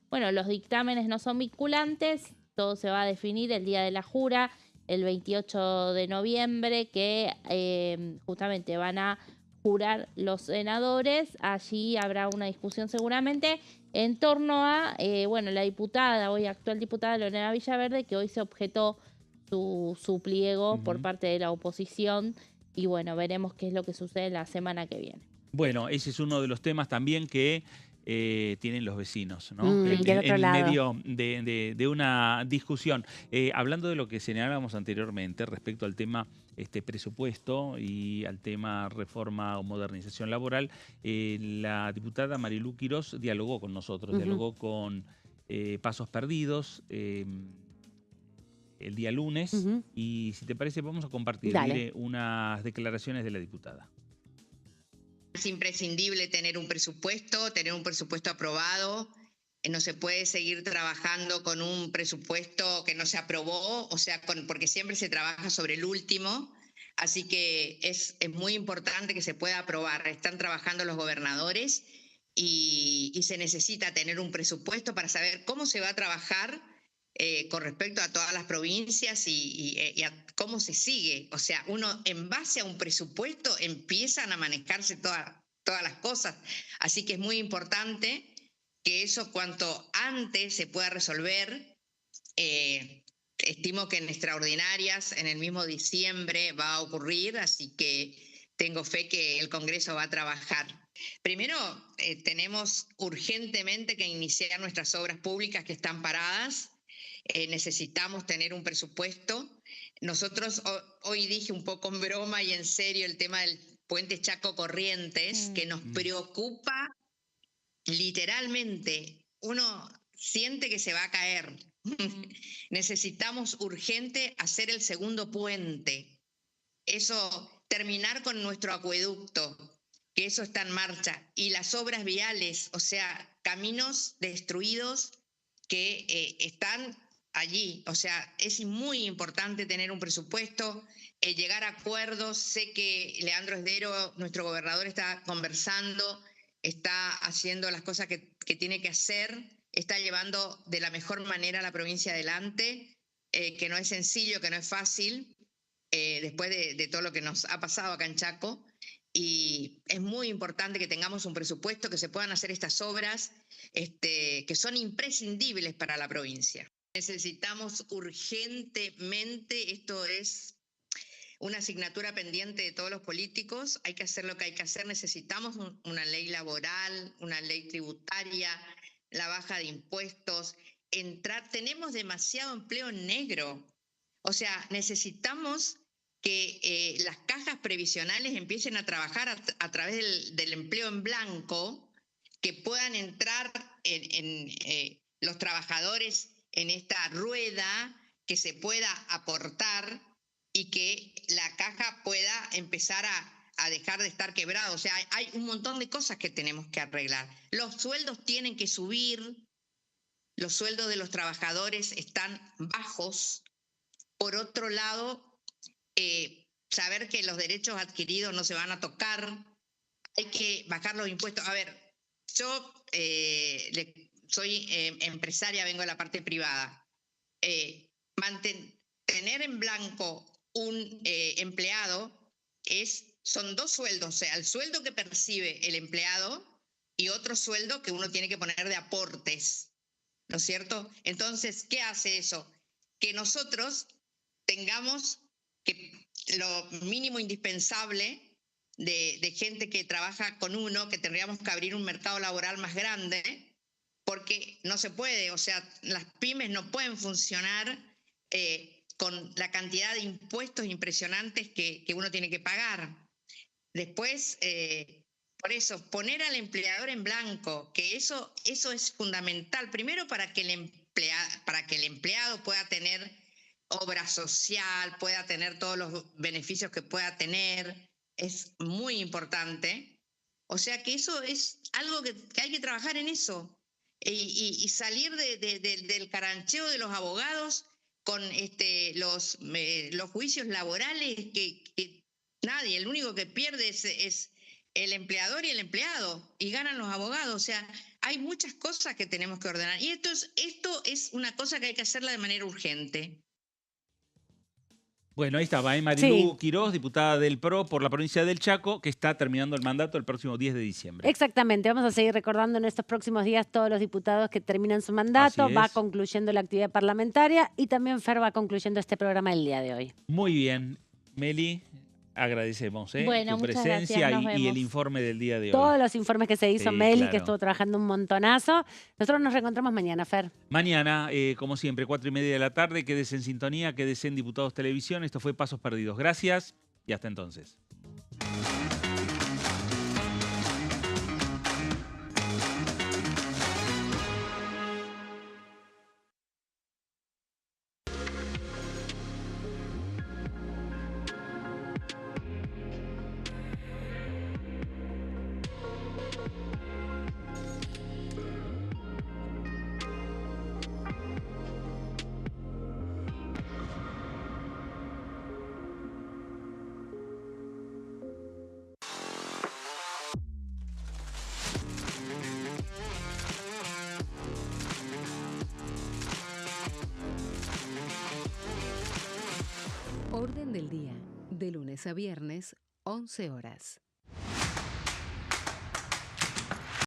S2: bueno, los dictámenes no son vinculantes, todo se va a definir el día de la jura, el 28 de noviembre, que justamente van a jurar los senadores. Allí habrá una discusión seguramente en torno a, bueno, la diputada, hoy actual diputada Leonela Villaverde, que hoy se objetó su pliego por parte de la oposición y bueno, veremos qué es lo que sucede la semana que viene.
S8: Bueno, ese es uno de los temas también que tienen los vecinos, ¿no?
S1: Del otro
S8: en
S1: lado.
S8: medio de una discusión. Hablando de lo que señalábamos anteriormente respecto al tema presupuesto y al tema reforma o modernización laboral, la diputada Marilú Quirós dialogó con nosotros, dialogó con Pasos Perdidos el día lunes y si te parece vamos a compartir
S1: Dale.
S8: unas declaraciones de la diputada.
S10: Es imprescindible tener un presupuesto aprobado. No se puede seguir trabajando con un presupuesto que no se aprobó, o sea, porque siempre se trabaja sobre el último. Así que es muy importante que se pueda aprobar. Están trabajando los gobernadores y se necesita tener un presupuesto para saber cómo se va a trabajar con respecto a todas las provincias y a cómo se sigue. O sea, uno en base a un presupuesto empiezan a manejarse todas las cosas. Así que es muy importante que eso cuanto antes se pueda resolver. Estimo que en extraordinarias, en el mismo diciembre va a ocurrir, así que tengo fe que el Congreso va a trabajar. Primero, tenemos urgentemente que iniciar nuestras obras públicas que están paradas. Necesitamos tener un presupuesto. Nosotros hoy dije un poco en broma y en serio el tema del puente Chaco Corrientes, que nos preocupa literalmente. Uno siente que se va a caer. Necesitamos urgente hacer el segundo puente. Eso, terminar con nuestro acueducto, que eso está en marcha. Y las obras viales, o sea, caminos destruidos que están allí. O sea, es muy importante tener un presupuesto, llegar a acuerdos. Sé que Leandro Esdero, nuestro gobernador, está conversando, está haciendo las cosas que tiene que hacer, está llevando de la mejor manera a la provincia adelante, que no es sencillo, que no es fácil, después de todo lo que nos ha pasado acá en Chaco. Y es muy importante que tengamos un presupuesto, que se puedan hacer estas obras que son imprescindibles para la provincia. Necesitamos urgentemente, esto es una asignatura pendiente de todos los políticos, hay que hacer lo que hay que hacer, necesitamos una ley laboral, una ley tributaria, la baja de impuestos, tenemos demasiado empleo negro, o sea, necesitamos que las cajas previsionales empiecen a trabajar a través del empleo en blanco, que puedan entrar los trabajadores en esta rueda, que se pueda aportar y que la caja pueda empezar a dejar de estar quebrada. O sea, hay un montón de cosas que tenemos que arreglar. Los sueldos tienen que subir, los sueldos de los trabajadores están bajos. Por otro lado, saber que los derechos adquiridos no se van a tocar, hay que bajar los impuestos. A ver, yo soy empresaria, vengo de la parte privada. Tener en blanco un empleado son 2 sueldos, o sea, el sueldo que percibe el empleado y otro sueldo que uno tiene que poner de aportes, ¿no es cierto? Entonces, ¿qué hace eso? Que nosotros tengamos lo mínimo indispensable de gente que trabaja con uno, que tendríamos que abrir un mercado laboral más grande, porque no se puede, o sea, las pymes no pueden funcionar con la cantidad de impuestos impresionantes que uno tiene que pagar. Después, por eso, poner al empleador en blanco, que eso es fundamental, primero para que el empleado pueda tener obra social, pueda tener todos los beneficios que pueda tener, es muy importante. O sea que eso es algo que hay que trabajar en eso y salir del carancheo de los abogados con los juicios laborales que nadie, el único que pierde es el empleador y el empleado, y ganan los abogados. O sea, hay muchas cosas que tenemos que ordenar y esto es una cosa que hay que hacerla de manera urgente.
S8: Bueno, ahí estaba, Marilú Quirós, diputada del PRO por la provincia del Chaco, que está terminando el mandato el próximo 10 de diciembre.
S1: Exactamente, vamos a seguir recordando en estos próximos días todos los diputados que terminan su mandato, va concluyendo la actividad parlamentaria y también Fer va concluyendo este programa el día de hoy.
S8: Muy bien, Meli, agradecemos
S2: bueno,
S8: tu presencia y el informe del día de hoy.
S1: Todos los informes que se hizo Meli,
S8: claro,
S1: que estuvo trabajando un montonazo. Nosotros nos reencontramos mañana, Fer.
S8: Mañana, como siempre, 4:30 de la tarde. Quédese en sintonía, quédese en Diputados Televisión. Esto fue Pasos Perdidos. Gracias y hasta entonces.
S4: Orden del día, de lunes a viernes, 11 horas.